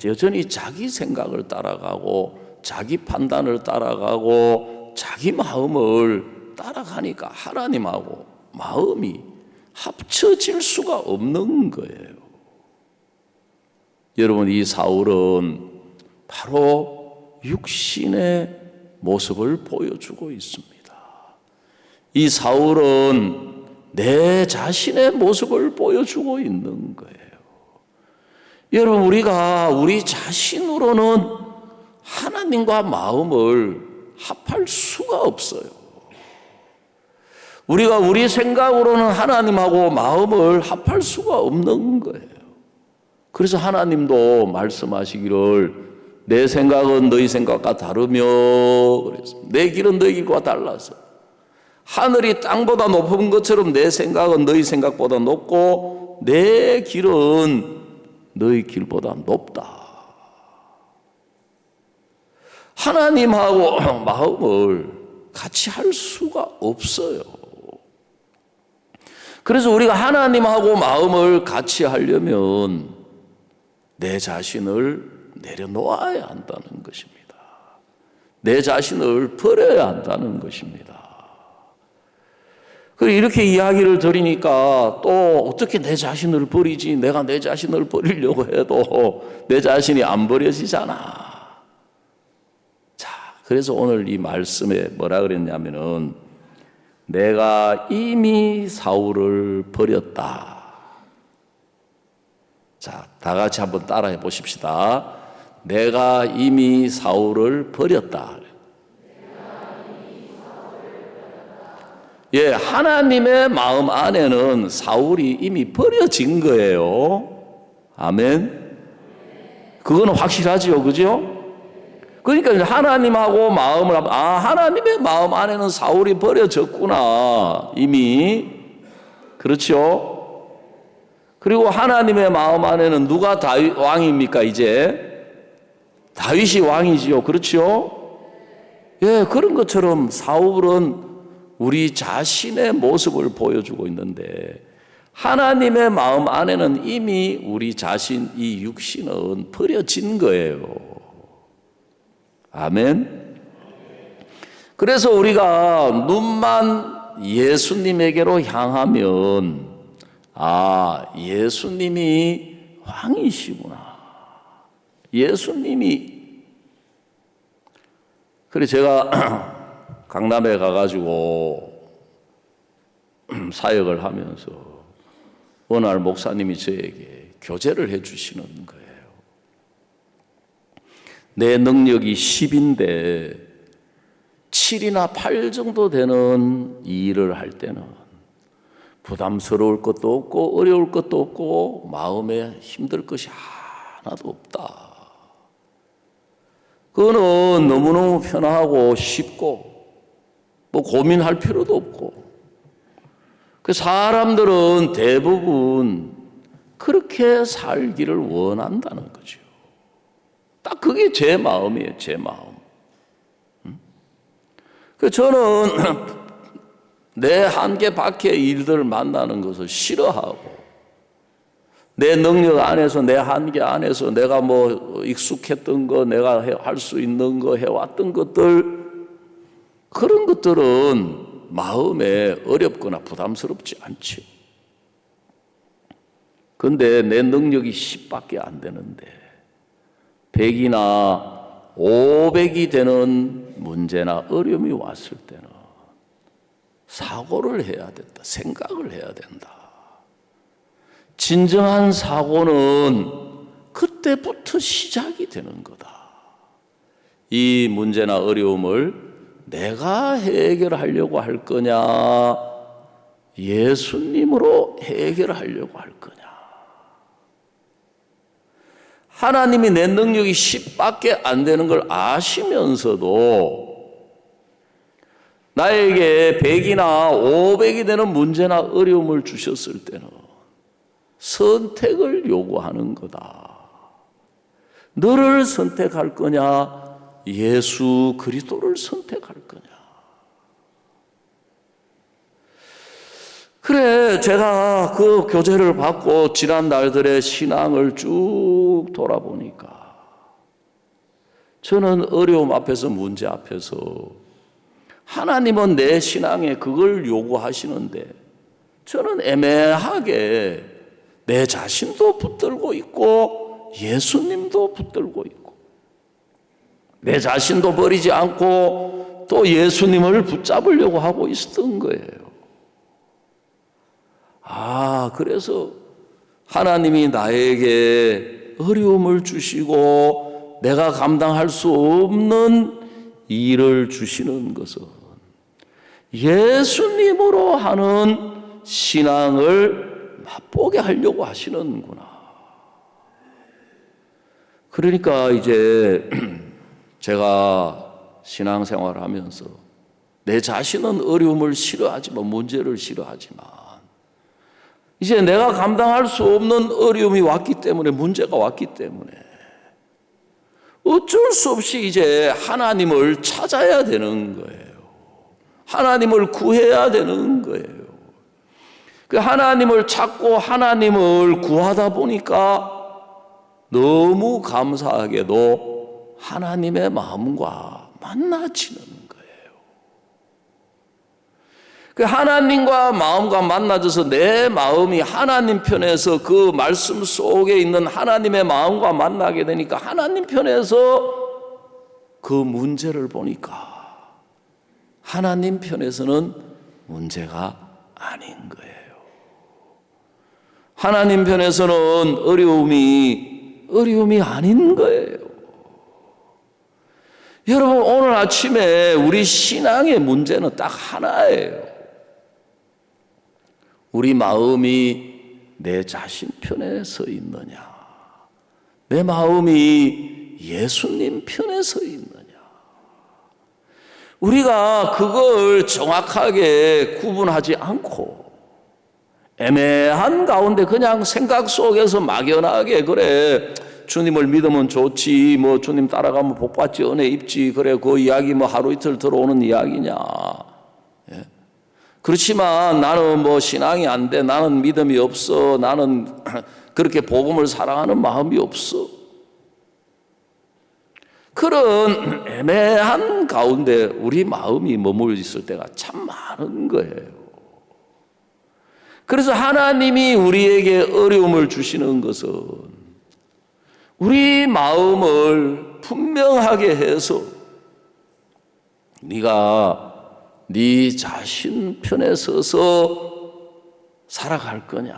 여전히 자기 생각을 따라가고 자기 판단을 따라가고 자기 마음을 따라가니까 하나님하고 마음이 합쳐질 수가 없는 거예요. 여러분, 이 사울은 바로 육신의 모습을 보여주고 있습니다. 이 사울은 내 자신의 모습을 보여주고 있는 거예요. 여러분, 우리가 우리 자신으로는 하나님과 마음을 합할 수가 없어요. 우리가 우리 생각으로는 하나님하고 마음을 합할 수가 없는 거예요. 그래서 하나님도 말씀하시기를 내 생각은 너희 생각과 다르며 그랬습니다. 내 길은 너희 길과 달라서 하늘이 땅보다 높은 것처럼 내 생각은 너희 생각보다 높고 내 길은 너희 길보다 높다. 하나님하고 마음을 같이 할 수가 없어요. 그래서 우리가 하나님하고 마음을 같이 하려면 내 자신을 내려놓아야 한다는 것입니다. 내 자신을 버려야 한다는 것입니다. 이렇게 이야기를 드리니까 또 어떻게 내 자신을 버리지? 내가 내 자신을 버리려고 해도 내 자신이 안 버려지잖아. 자, 그래서 오늘 이 말씀에 뭐라 그랬냐면은 내가 이미 사울을 버렸다. 자, 다 같이 한번 따라해 보십시다. 내가 이미 사울을 버렸다. 예, 하나님의 마음 안에는 사울이 이미 버려진 거예요. 아멘. 그거는 확실하지요, 그죠? 그러니까 하나님하고 마음을 하나님의 마음 안에는 사울이 버려졌구나 이미. 그렇죠? 그리고 하나님의 마음 안에는 누가 다윗 왕입니까? 이제 다윗이 왕이지요. 그렇죠? 예, 그런 것처럼 사울은 우리 자신의 모습을 보여주고 있는데 하나님의 마음 안에는 이미 우리 자신 이 육신은 버려진 거예요. 아멘. 그래서 우리가 눈만 예수님에게로 향하면 예수님이 왕이시구나. 예수님이. 그래 제가 강남에 가가지고 사역을 하면서 어느 날 목사님이 저에게 교제를 해주시는 거예요. 내 능력이 10인데 7이나 8 정도 되는 일을 할 때는 부담스러울 것도 없고 어려울 것도 없고 마음에 힘들 것이 하나도 없다. 그거는 너무너무 편하고 쉽고 뭐 고민할 필요도 없고 그 사람들은 대부분 그렇게 살기를 원한다는 거죠. 딱 그게 제 마음이에요. 제 마음. 저는 내 한계 밖의 일들을 만나는 것을 싫어하고 내 능력 안에서 내 한계 안에서 내가 뭐 익숙했던 거 내가 할 수 있는 거 해왔던 것들 그런 것들은 마음에 어렵거나 부담스럽지 않죠. 그런데 내 능력이 10밖에 안 되는데 100이나 500이 되는 문제나 어려움이 왔을 때는 사고를 해야 된다. 생각을 해야 된다. 진정한 사고는 그때부터 시작이 되는 거다. 이 문제나 어려움을 내가 해결하려고 할 거냐, 예수님으로 해결하려고 할 거냐. 하나님이 내 능력이 10밖에 안 되는 걸 아시면서도 나에게 100이나 500이 되는 문제나 어려움을 주셨을 때는 선택을 요구하는 거다. 너를 선택할 거냐, 예수 그리스도를 선택할 거냐. 그래, 제가 그 교제를 받고 지난 날들의 신앙을 쭉 돌아보니까 저는 어려움 앞에서 문제 앞에서 하나님은 내 신앙에 그걸 요구하시는데 저는 애매하게 내 자신도 붙들고 있고 예수님도 붙들고 있고 내 자신도 버리지 않고 또 예수님을 붙잡으려고 하고 있었던 거예요. 그래서 하나님이 나에게 어려움을 주시고 내가 감당할 수 없는 일을 주시는 것은 예수님으로 하는 신앙을 맛보게 하려고 하시는구나. 그러니까 이제 제가 신앙생활을 하면서 내 자신은 어려움을 싫어하지만, 문제를 싫어하지만, 이제 내가 감당할 수 없는 어려움이 왔기 때문에, 문제가 왔기 때문에 어쩔 수 없이 이제 하나님을 찾아야 되는 거예요. 하나님을 구해야 되는 거예요. 그 하나님을 찾고 하나님을 구하다 보니까 너무 감사하게도 하나님의 마음과 만나지는 거예요. 그 하나님과 마음과 만나져서 내 마음이 하나님 편에서, 그 말씀 속에 있는 하나님의 마음과 만나게 되니까 하나님 편에서 그 문제를 보니까 하나님 편에서는 문제가 아닌 거예요. 하나님 편에서는 어려움이 아닌 거예요. 여러분, 오늘 아침에 우리 신앙의 문제는 딱 하나예요. 우리 마음이 내 자신 편에 서 있느냐, 내 마음이 예수님 편에 서 있느냐. 우리가 그걸 정확하게 구분하지 않고 애매한 가운데 그냥 생각 속에서 막연하게, 그래 주님을 믿으면 좋지, 뭐 주님 따라가면 복받지, 은혜 입지, 그래 그 이야기 뭐 하루 이틀 들어오는 이야기냐. 예? 그렇지만 나는 뭐 신앙이 안 돼, 나는 믿음이 없어, 나는 그렇게 복음을 사랑하는 마음이 없어. 그런 애매한 가운데 우리 마음이 머물러 있을 때가 참 많은 거예요. 그래서 하나님이 우리에게 어려움을 주시는 것은 우리 마음을 분명하게 해서 네가 네 자신 편에 서서 살아갈 거냐,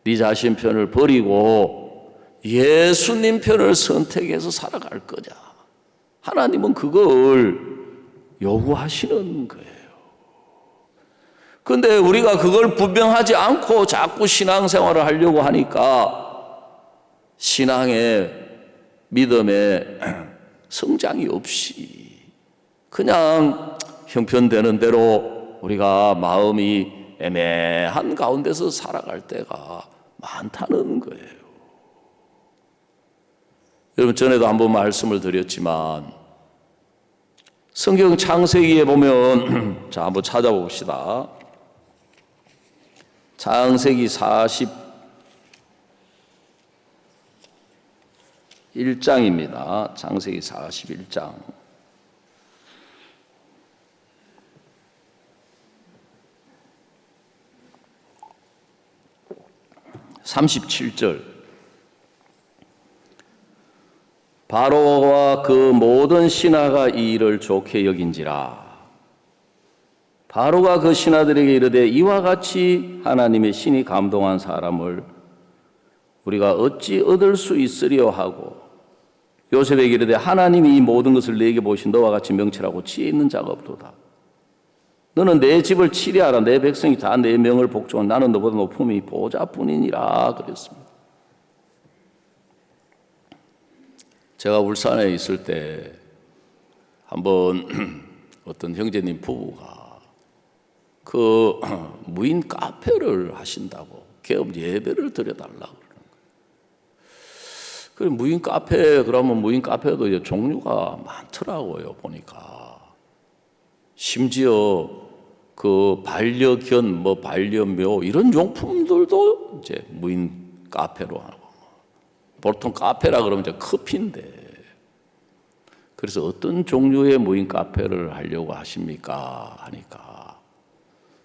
네 자신 편을 버리고 예수님 편을 선택해서 살아갈 거냐. 하나님은 그걸 요구하시는 거예요. 그런데 우리가 그걸 분명하지 않고 자꾸 신앙생활을 하려고 하니까 신앙의 믿음의 성장이 없이 그냥 형편되는 대로 우리가 마음이 애매한 가운데서 살아갈 때가 많다는 거예요. 여러분, 전에도 한번 말씀을 드렸지만 성경 창세기에 보면 자, 한번 찾아봅시다. 창세기 41장입니다. 창세기 41장. 37절. 바로와 그 모든 신하가 이 일을 좋게 여긴지라. 바로가 그 신하들에게 이르되 이와 같이 하나님의 신이 감동한 사람을 우리가 어찌 얻을 수 있으리요 하고, 요셉에게 이르되 하나님이 이 모든 것을 내게 보신 너와 같이 명철하고 지혜 있는 자가 없도다. 너는 내 집을 치리하라. 내 백성이 다 내 명을 복종한 나는 너보다 높음이 보좌뿐이니라 그랬습니다. 제가 울산에 있을 때 한번 어떤 형제님 부부가 그 무인 카페를 하신다고 개업 예배를 드려달라고 그러는 거예요. 그 무인 카페, 그러면 무인 카페도 이제 종류가 많더라고요, 보니까. 심지어 그 반려견, 뭐 반려묘 이런 용품들도 이제 무인 카페로 하고, 보통 카페라 그러면 이제 커피인데, 그래서 어떤 종류의 무인 카페를 하려고 하십니까 하니까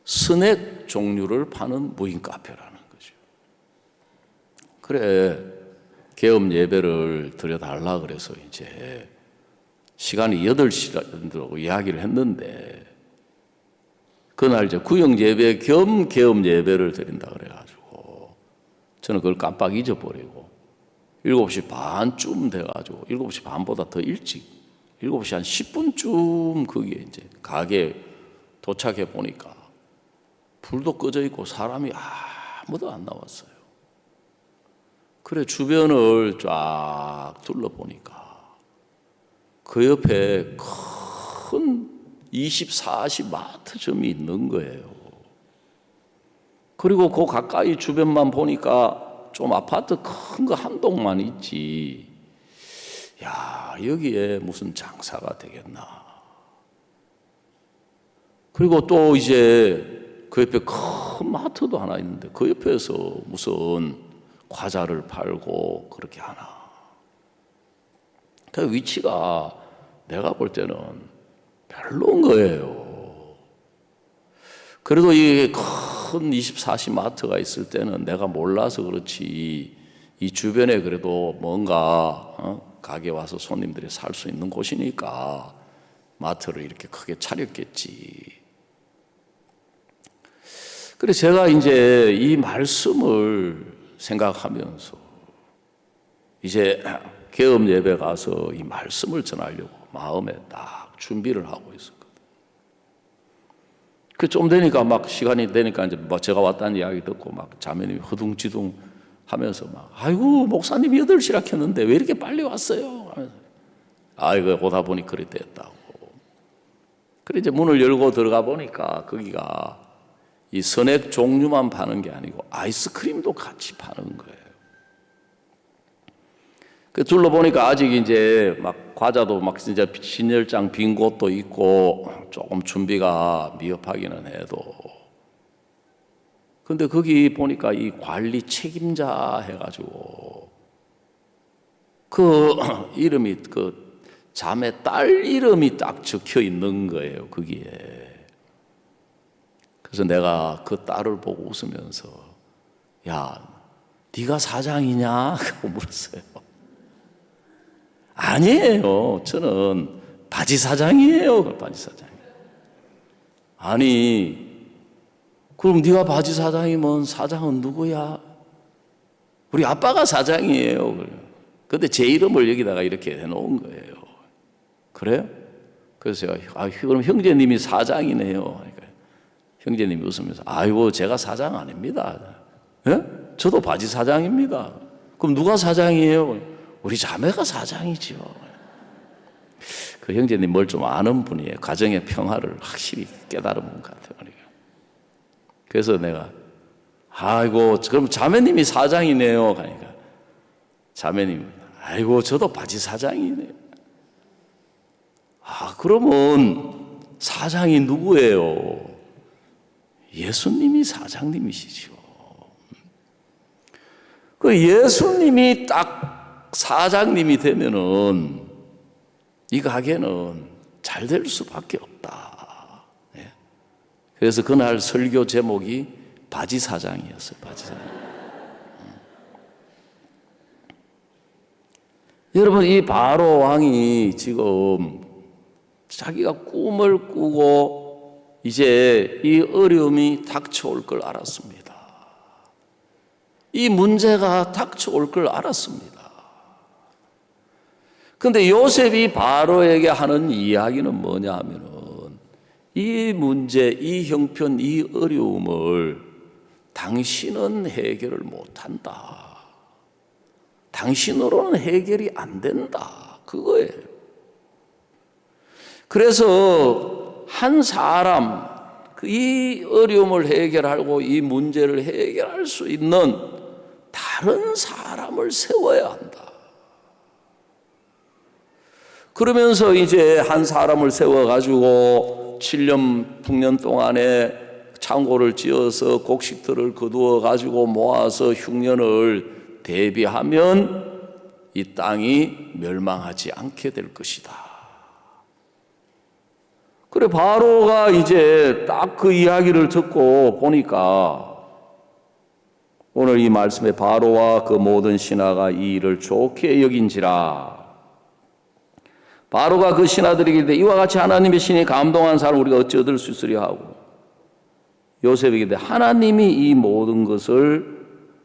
스낵 종류를 파는 무인 카페라는 거죠. 그래, 개업 예배를 드려달라 그래서 이제 시간이 8시라고 이야기를 했는데, 그날 이제 구역 예배 겸 개업 예배를 드린다 그래가지고 저는 그걸 깜빡 잊어버리고 7시 반쯤 돼가지고 7시 반보다 더 일찍 7시 한 10분쯤 거기에 이제 가게에 도착해 보니까 불도 꺼져 있고 사람이 아무도 안 나왔어요. 그래 주변을 쫙 둘러보니까 그 옆에 큰 24시 마트점이 있는 거예요. 그리고 그 가까이 주변만 보니까 좀 아파트 큰 거 한 동만 있지. 야, 여기에 무슨 장사가 되겠나. 그리고 또 이제 그 옆에 큰 마트도 하나 있는데 그 옆에서 무슨 과자를 팔고 그렇게 하나. 그 위치가 내가 볼 때는 별로인 거예요. 그래도 이 큰 24시 마트가 있을 때는 내가 몰라서 그렇지 이 주변에 그래도 뭔가 가게 와서 손님들이 살 수 있는 곳이니까 마트를 이렇게 크게 차렸겠지. 그래서 제가 이제 이 말씀을 생각하면서 이제 개업 예배 가서 이 말씀을 전하려고 마음에 딱 준비를 하고 있었거든요. 그 좀 되니까 막 시간이 되니까 이제 뭐 제가 왔다는 이야기 듣고 막 자매님이 허둥지둥 하면서 막 아이고 목사님이 8시라 켰는데 왜 이렇게 빨리 왔어요? 하면서 아이고 오다 보니 그리 됐다고. 그래 이제 문을 열고 들어가 보니까 거기가 이 선액 종류만 파는 게 아니고 아이스크림도 같이 파는 거예요. 그 둘러보니까 아직 이제 막 과자도 막 진짜 진열장 빈 곳도 있고 조금 준비가 미흡하기는 해도. 근데 거기 보니까 이 관리 책임자 해가지고 그 이름이 그 자매 딸 이름이 딱 적혀 있는 거예요, 거기에. 그래서 내가 그 딸을 보고 웃으면서 야, 네가 사장이냐? 하고 물었어요. 아니에요. 저는 바지 사장이에요. 바지 사장. 아니, 그럼 네가 바지 사장이면 사장은 누구야? 우리 아빠가 사장이에요. 근데 제 이름을 여기다가 이렇게 해놓은 거예요. 그래요? 그래서 제가 그럼 형제님이 사장이네요. 그러니까 형제님이 웃으면서 아이고 제가 사장 아닙니다. 예? 저도 바지 사장입니다. 그럼 누가 사장이에요? 우리 자매가 사장이죠. 그 형제님 뭘 좀 아는 분이에요. 가정의 평화를 확실히 깨달은 분 같아요. 그래서 내가 아이고 그럼 자매님이 사장이네요. 그러니까 자매님 아이고 저도 바지 사장이네요. 아 그러면 사장이 누구예요? 예수님이 사장님이시죠. 그 예수님이 딱 사장님이 되면은 이 가게는 잘 될 수밖에 없다. 그래서 그날 설교 제목이 바지 사장이었어요. 바지 사장. 여러분 이 바로 왕이 지금 자기가 꿈을 꾸고 이제 이 어려움이 닥쳐올 걸 알았습니다. 이 문제가 닥쳐올 걸 알았습니다. 그런데 요셉이 바로에게 하는 이야기는 뭐냐 하면은 이 문제, 이 형편, 이 어려움을 당신은 해결을 못한다. 당신으로는 해결이 안 된다. 그거예요. 그래서 한 사람, 이 어려움을 해결하고 이 문제를 해결할 수 있는 다른 사람을 세워야 한다. 그러면서 이제 한 사람을 세워가지고 7년, 9년 동안에 창고를 지어서 곡식들을 거두어가지고 모아서 흉년을 대비하면 이 땅이 멸망하지 않게 될 것이다. 그래 바로가 이제 딱 그 이야기를 듣고 보니까 오늘 이 말씀에 바로와 그 모든 신하가 이 일을 좋게 여긴지라. 바로가 그 신하들에게 이르되 이와 같이 하나님의 신이 감동한 사람을 우리가 어찌 얻을 수 있으랴 하고 요셉에게 이르되 하나님이 이 모든 것을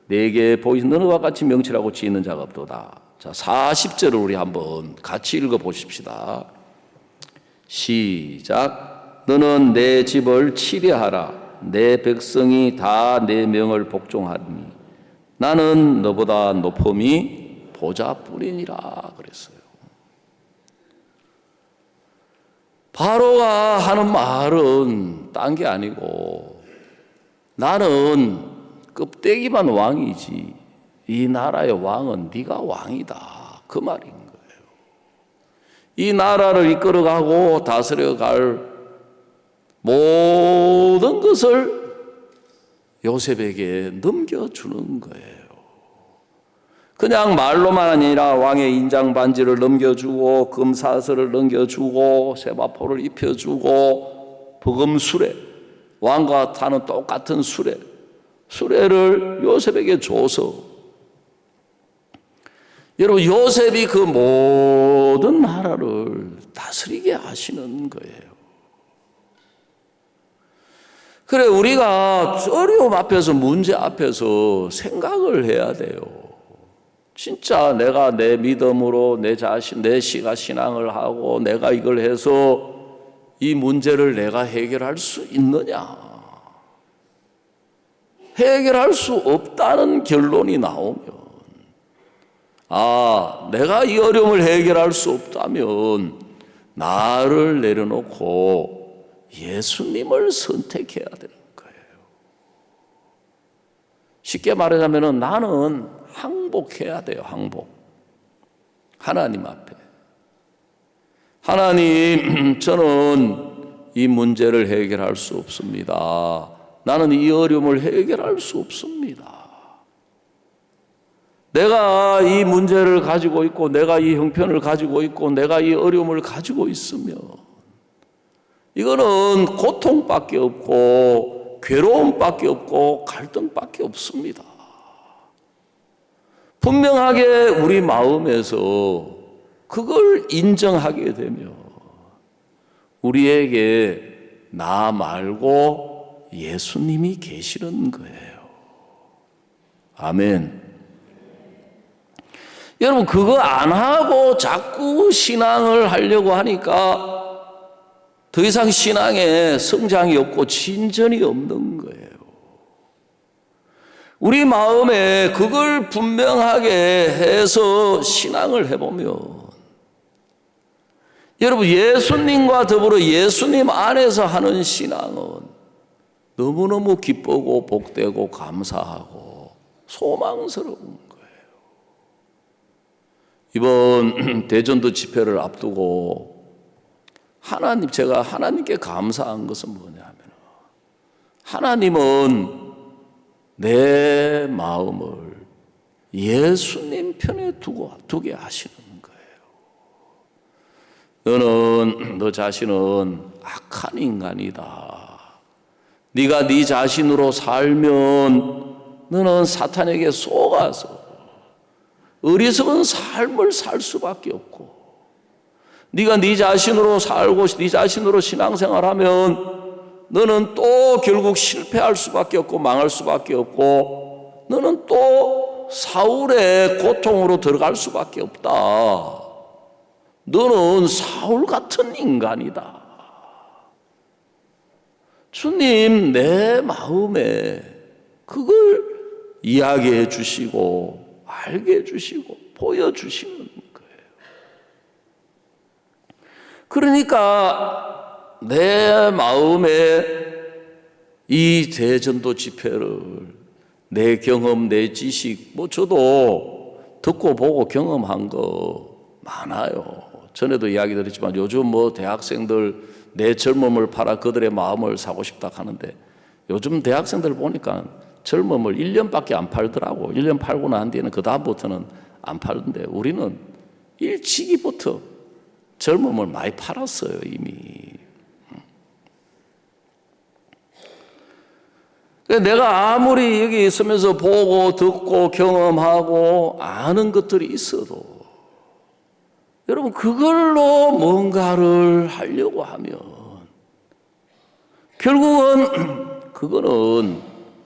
내게 보이신 너와 같이 명철하고 지혜 있는 자가 없도다. 자 40절을 우리 한번 같이 읽어보십시다. 시작. 너는 내 집을 치려하라. 내 백성이 다 내 명을 복종하니 나는 너보다 높음이 보좌뿐이니라 그랬어요. 바로가 하는 말은 딴 게 아니고 나는 껍데기만 왕이지 이 나라의 왕은 네가 왕이다, 그 말인 거예요. 이 나라를 이끌어가고 다스려갈 모든 것을 요셉에게 넘겨주는 거예요. 그냥 말로만 아니라 왕의 인장 반지를 넘겨주고 금사슬을 넘겨주고 세마포를 입혀주고 버금수레, 왕과 타는 똑같은 수레를 요셉에게 줘서, 여러분 요셉이 그 모든 나라를 다스리게 하시는 거예요. 그래, 우리가 어려움 앞에서, 문제 앞에서 생각을 해야 돼요. 진짜 내가 내 믿음으로 내 자신, 내 시가 신앙을 하고 내가 이걸 해서 이 문제를 내가 해결할 수 있느냐? 해결할 수 없다는 결론이 나오면, 내가 이 어려움을 해결할 수 없다면 나를 내려놓고 예수님을 선택해야 되는 거예요. 쉽게 말하자면 나는 항복해야 돼요. 항복. 하나님 앞에. 하나님, 저는 이 문제를 해결할 수 없습니다. 나는 이 어려움을 해결할 수 없습니다. 내가 이 문제를 가지고 있고, 내가 이 형편을 가지고 있고, 내가 이 어려움을 가지고 있으면 이거는 고통밖에 없고 괴로움밖에 없고 갈등밖에 없습니다. 분명하게 우리 마음에서 그걸 인정하게 되면 우리에게 나 말고 예수님이 계시는 거예요. 아멘. 여러분, 그거 안 하고 자꾸 신앙을 하려고 하니까 더 이상 신앙에 성장이 없고 진전이 없는 거예요. 우리 마음에 그걸 분명하게 해서 신앙을 해보면, 여러분, 예수님과 더불어 예수님 안에서 하는 신앙은 너무너무 기쁘고 복되고 감사하고 소망스러운 거예요. 이번 대전도 집회를 앞두고 제가 하나님께 감사한 것은 뭐냐면, 하나님은 내 마음을 예수님 편에 두게 하시는 거예요. 너 자신은 악한 인간이다. 네가 네 자신으로 살면 너는 사탄에게 속아서 어리석은 삶을 살 수밖에 없고, 네가 네 자신으로 살고 네 자신으로 신앙생활하면 너는 또 결국 실패할 수밖에 없고 망할 수밖에 없고, 너는 또 사울의 고통으로 들어갈 수밖에 없다. 너는 사울 같은 인간이다. 주님, 내 마음에 그걸 이야기해 주시고 알게 해주시고 보여주시는 거예요. 그러니까 내 마음에 이 대전도 집회를 내 경험, 내 지식, 저도 듣고 보고 경험한 거 많아요. 전에도 이야기 드렸지만 요즘 대학생들 내 젊음을 팔아 그들의 마음을 사고 싶다 하는데, 요즘 대학생들 보니까 젊음을 1년밖에 안 팔더라고. 1년 팔고 난 뒤에는 그 다음부터는 안 팔던데, 우리는 일찍이부터 젊음을 많이 팔았어요, 이미. 내가 아무리 여기 있으면서 보고 듣고 경험하고 아는 것들이 있어도, 여러분, 그걸로 뭔가를 하려고 하면 결국은 그거는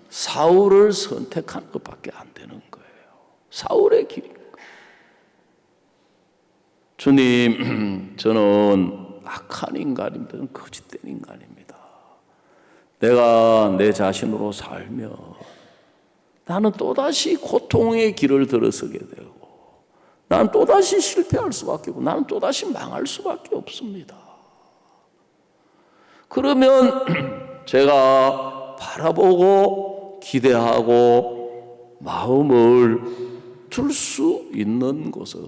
사울을 선택하는 것밖에 안 되는 거예요. 사울의 길인 거예요. 주님, 저는 악한 인간입니다. 저는 거짓된 인간입니다. 내가 내 자신으로 살면 나는 또다시 고통의 길을 들어서게 되고, 나는 또다시 실패할 수밖에 없고, 나는 또다시 망할 수밖에 없습니다. 그러면 제가 바라보고 기대하고 마음을 둘 수 있는 곳은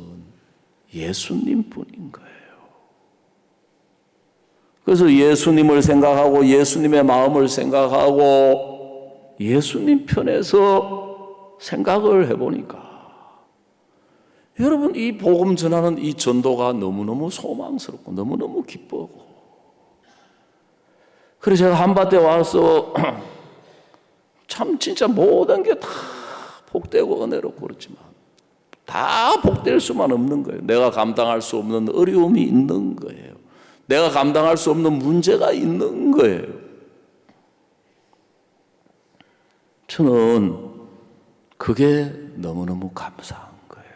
예수님 뿐인 거예요. 그래서 예수님을 생각하고 예수님의 마음을 생각하고 예수님 편에서 생각을 해보니까 여러분, 이 복음 전하는 이 전도가 너무너무 소망스럽고 너무너무 기쁘고, 그래서 제가 한밭에 와서 참 진짜 모든 게 다 복되고 은혜롭고 그렇지만 다 복될 수만 없는 거예요. 내가 감당할 수 없는 어려움이 있는 거예요. 내가 감당할 수 없는 문제가 있는 거예요. 저는 그게 너무너무 감사한 거예요.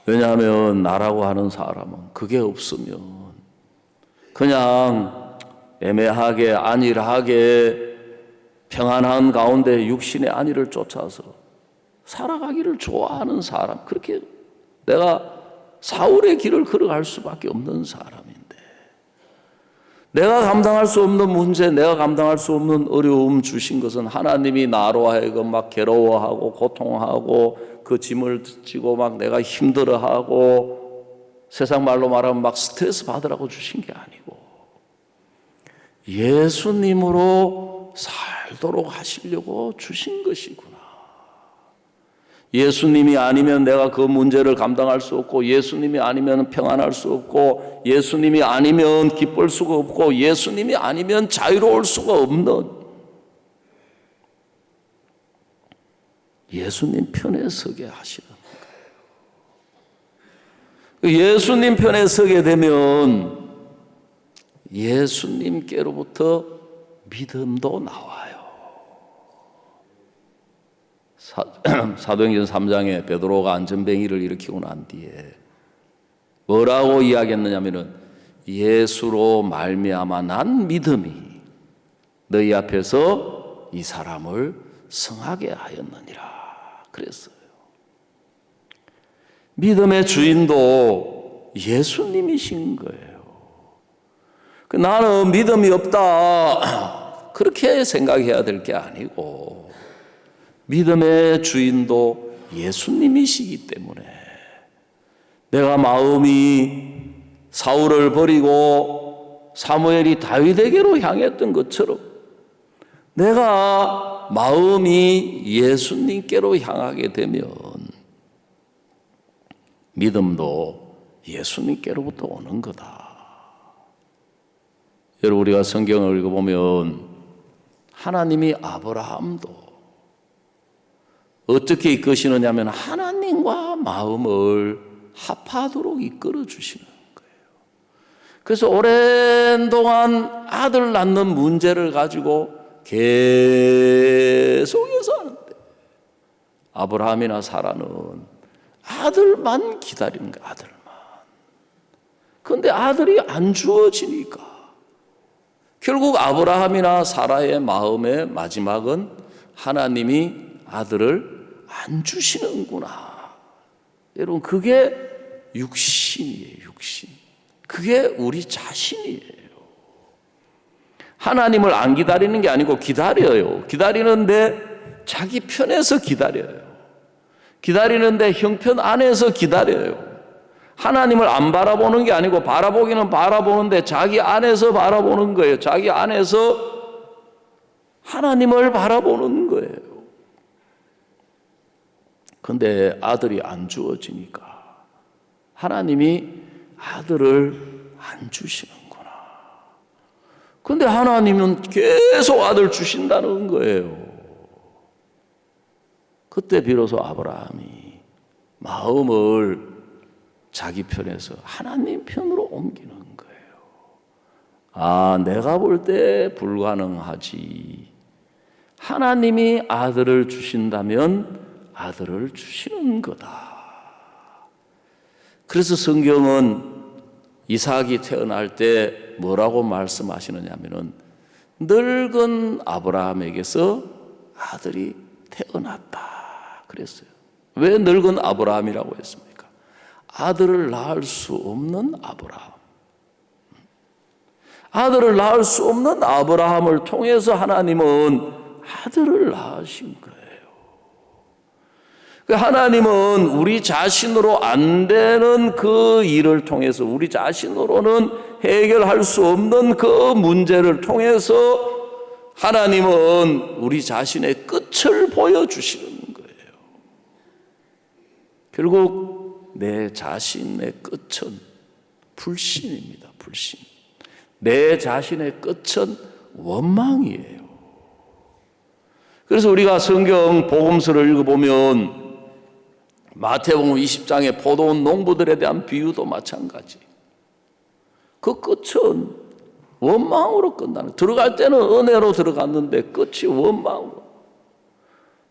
왜냐하면 나라고 하는 사람은 그게 없으면 그냥 애매하게 안일하게 평안한 가운데 육신의 안위를 쫓아서 살아가기를 좋아하는 사람, 그렇게 내가 사울의 길을 걸어갈 수밖에 없는 사람인데, 내가 감당할 수 없는 문제, 내가 감당할 수 없는 어려움 주신 것은 하나님이 나로 하여금 막 괴로워하고 고통하고 그 짐을 지고 막 내가 힘들어하고 세상 말로 말하면 막 스트레스 받으라고 주신 게 아니고 예수님으로 살도록 하시려고 주신 것이구나. 예수님이 아니면 내가 그 문제를 감당할 수 없고, 예수님이 아니면 평안할 수 없고, 예수님이 아니면 기쁠 수가 없고, 예수님이 아니면 자유로울 수가 없는 예수님 편에 서게 하시는 거예요. 예수님 편에 서게 되면 예수님께로부터 믿음도 나와요. 사도행전 3장에 베드로가 안전뱅이를 일으키고 난 뒤에 뭐라고 이야기했느냐면은 예수로 말미암아 난 믿음이 너희 앞에서 이 사람을 성하게 하였느니라 그랬어요. 믿음의 주인도 예수님이신 거예요. 나는 믿음이 없다 그렇게 생각해야 될 게 아니고 믿음의 주인도 예수님이시기 때문에 내가 마음이 사울을 버리고 사무엘이 다윗에게로 향했던 것처럼 내가 마음이 예수님께로 향하게 되면 믿음도 예수님께로부터 오는 거다. 여러분, 우리가 성경을 읽어보면 하나님이 아브라함도 어떻게 이끄시느냐면 하나님과 마음을 합하도록 이끌어 주시는 거예요. 그래서 오랜 동안 아들 낳는 문제를 가지고 계속해서 하는데 아브라함이나 사라는 아들만 기다리는 거예요. 아들만. 그런데 아들이 안 주어지니까 결국 아브라함이나 사라의 마음의 마지막은 하나님이 아들을 안 주시는구나. 여러분, 그게 육신이에요. 육신. 그게 우리 자신이에요. 하나님을 안 기다리는 게 아니고 기다려요. 기다리는데 자기 편에서 기다려요. 기다리는데 형편 안에서 기다려요. 하나님을 안 바라보는 게 아니고 바라보기는 바라보는데 자기 안에서 바라보는 거예요. 자기 안에서 하나님을 바라보는 거예요. 그런데 아들이 안 주어지니까 하나님이 아들을 안 주시는구나. 그런데 하나님은 계속 아들 주신다는 거예요. 그때 비로소 아브라함이 마음을 자기 편에서 하나님 편으로 옮기는 거예요. 아, 내가 볼 때 불가능하지. 하나님이 아들을 주신다면 아들을 주시는 거다. 그래서 성경은 이삭이 태어날 때 뭐라고 말씀하시느냐면은 늙은 아브라함에게서 아들이 태어났다 그랬어요. 왜 늙은 아브라함이라고 했습니까? 아들을 낳을 수 없는 아브라함. 아들을 낳을 수 없는 아브라함을 통해서 하나님은 아들을 낳으신 거예요. 하나님은 우리 자신으로 안 되는 그 일을 통해서, 우리 자신으로는 해결할 수 없는 그 문제를 통해서 하나님은 우리 자신의 끝을 보여주시는 거예요. 결국 내 자신의 끝은 불신입니다. 불신. 내 자신의 끝은 원망이에요. 그래서 우리가 성경 복음서를 읽어보면 마태복음 20장의 포도원 농부들에 대한 비유도 마찬가지. 그 끝은 원망으로 끝나는, 들어갈 때는 은혜로 들어갔는데 끝이 원망으로.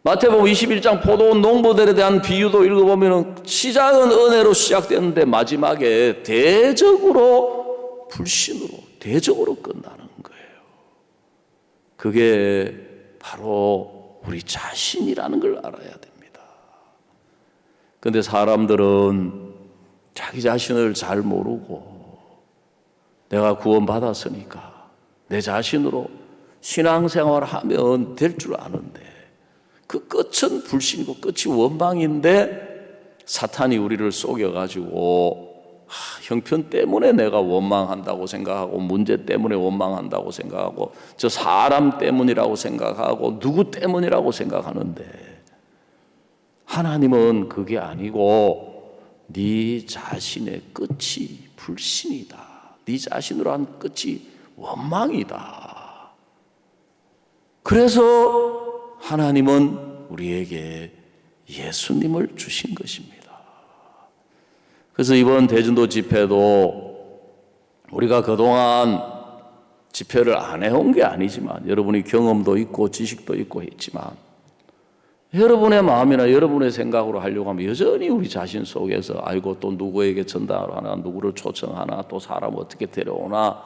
마태복음 21장 포도원 농부들에 대한 비유도 읽어보면 시작은 은혜로 시작되는데 마지막에 대적으로, 불신으로, 대적으로 끝나는 거예요. 그게 바로 우리 자신이라는 걸 알아야 됩니다. 그런데 사람들은 자기 자신을 잘 모르고 내가 구원받았으니까 내 자신으로 신앙생활을 하면 될 줄 아는데 그 끝은 불신이고 끝이 원망인데 사탄이 우리를 속여가지고 형편 때문에 내가 원망한다고 생각하고 문제 때문에 원망한다고 생각하고 저 사람 때문이라고 생각하고 누구 때문이라고 생각하는데 하나님은 그게 아니고 네 자신의 끝이 불신이다. 네 자신으로 한 끝이 원망이다. 그래서 하나님은 우리에게 예수님을 주신 것입니다. 그래서 이번 대전도 집회도 우리가 그동안 집회를 안 해온 게 아니지만 여러분이 경험도 있고 지식도 있고 했지만 여러분의 마음이나 여러분의 생각으로 하려고 하면 여전히 우리 자신 속에서 아이고 또 누구에게 전달을 하나, 누구를 초청하나, 또 사람 어떻게 데려오나,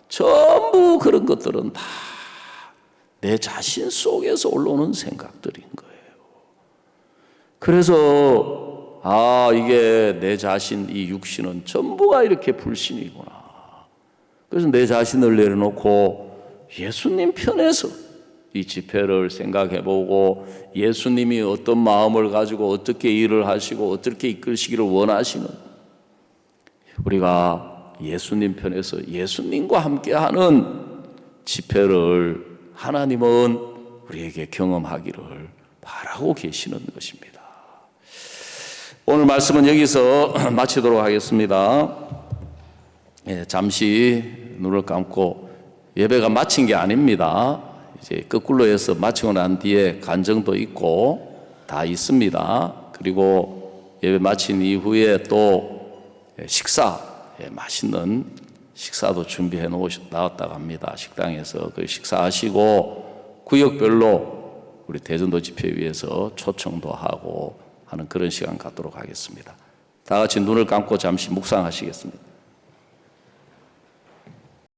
전부 그런 것들은 다 내 자신 속에서 올라오는 생각들인 거예요. 그래서 이게 내 자신, 이 육신은 전부가 이렇게 불신이구나. 그래서 내 자신을 내려놓고 예수님 편에서 이 집회를 생각해보고 예수님이 어떤 마음을 가지고 어떻게 일을 하시고 어떻게 이끌시기를 원하시는, 우리가 예수님 편에서 예수님과 함께하는 집회를 하나님은 우리에게 경험하기를 바라고 계시는 것입니다. 오늘 말씀은 여기서 마치도록 하겠습니다. 잠시 눈을 감고, 예배가 마친 게 아닙니다. 이제 거꾸로 해서 마치고 난 뒤에 간정도 있고 다 있습니다. 그리고 예배 마친 이후에 또 식사, 맛있는 식사도 준비해 나왔다고 합니다. 식당에서 그 식사하시고 구역별로 우리 대전도 집회위에서 초청도 하고 하는 그런 시간 갖도록 하겠습니다. 다 같이 눈을 감고 잠시 묵상하시겠습니다.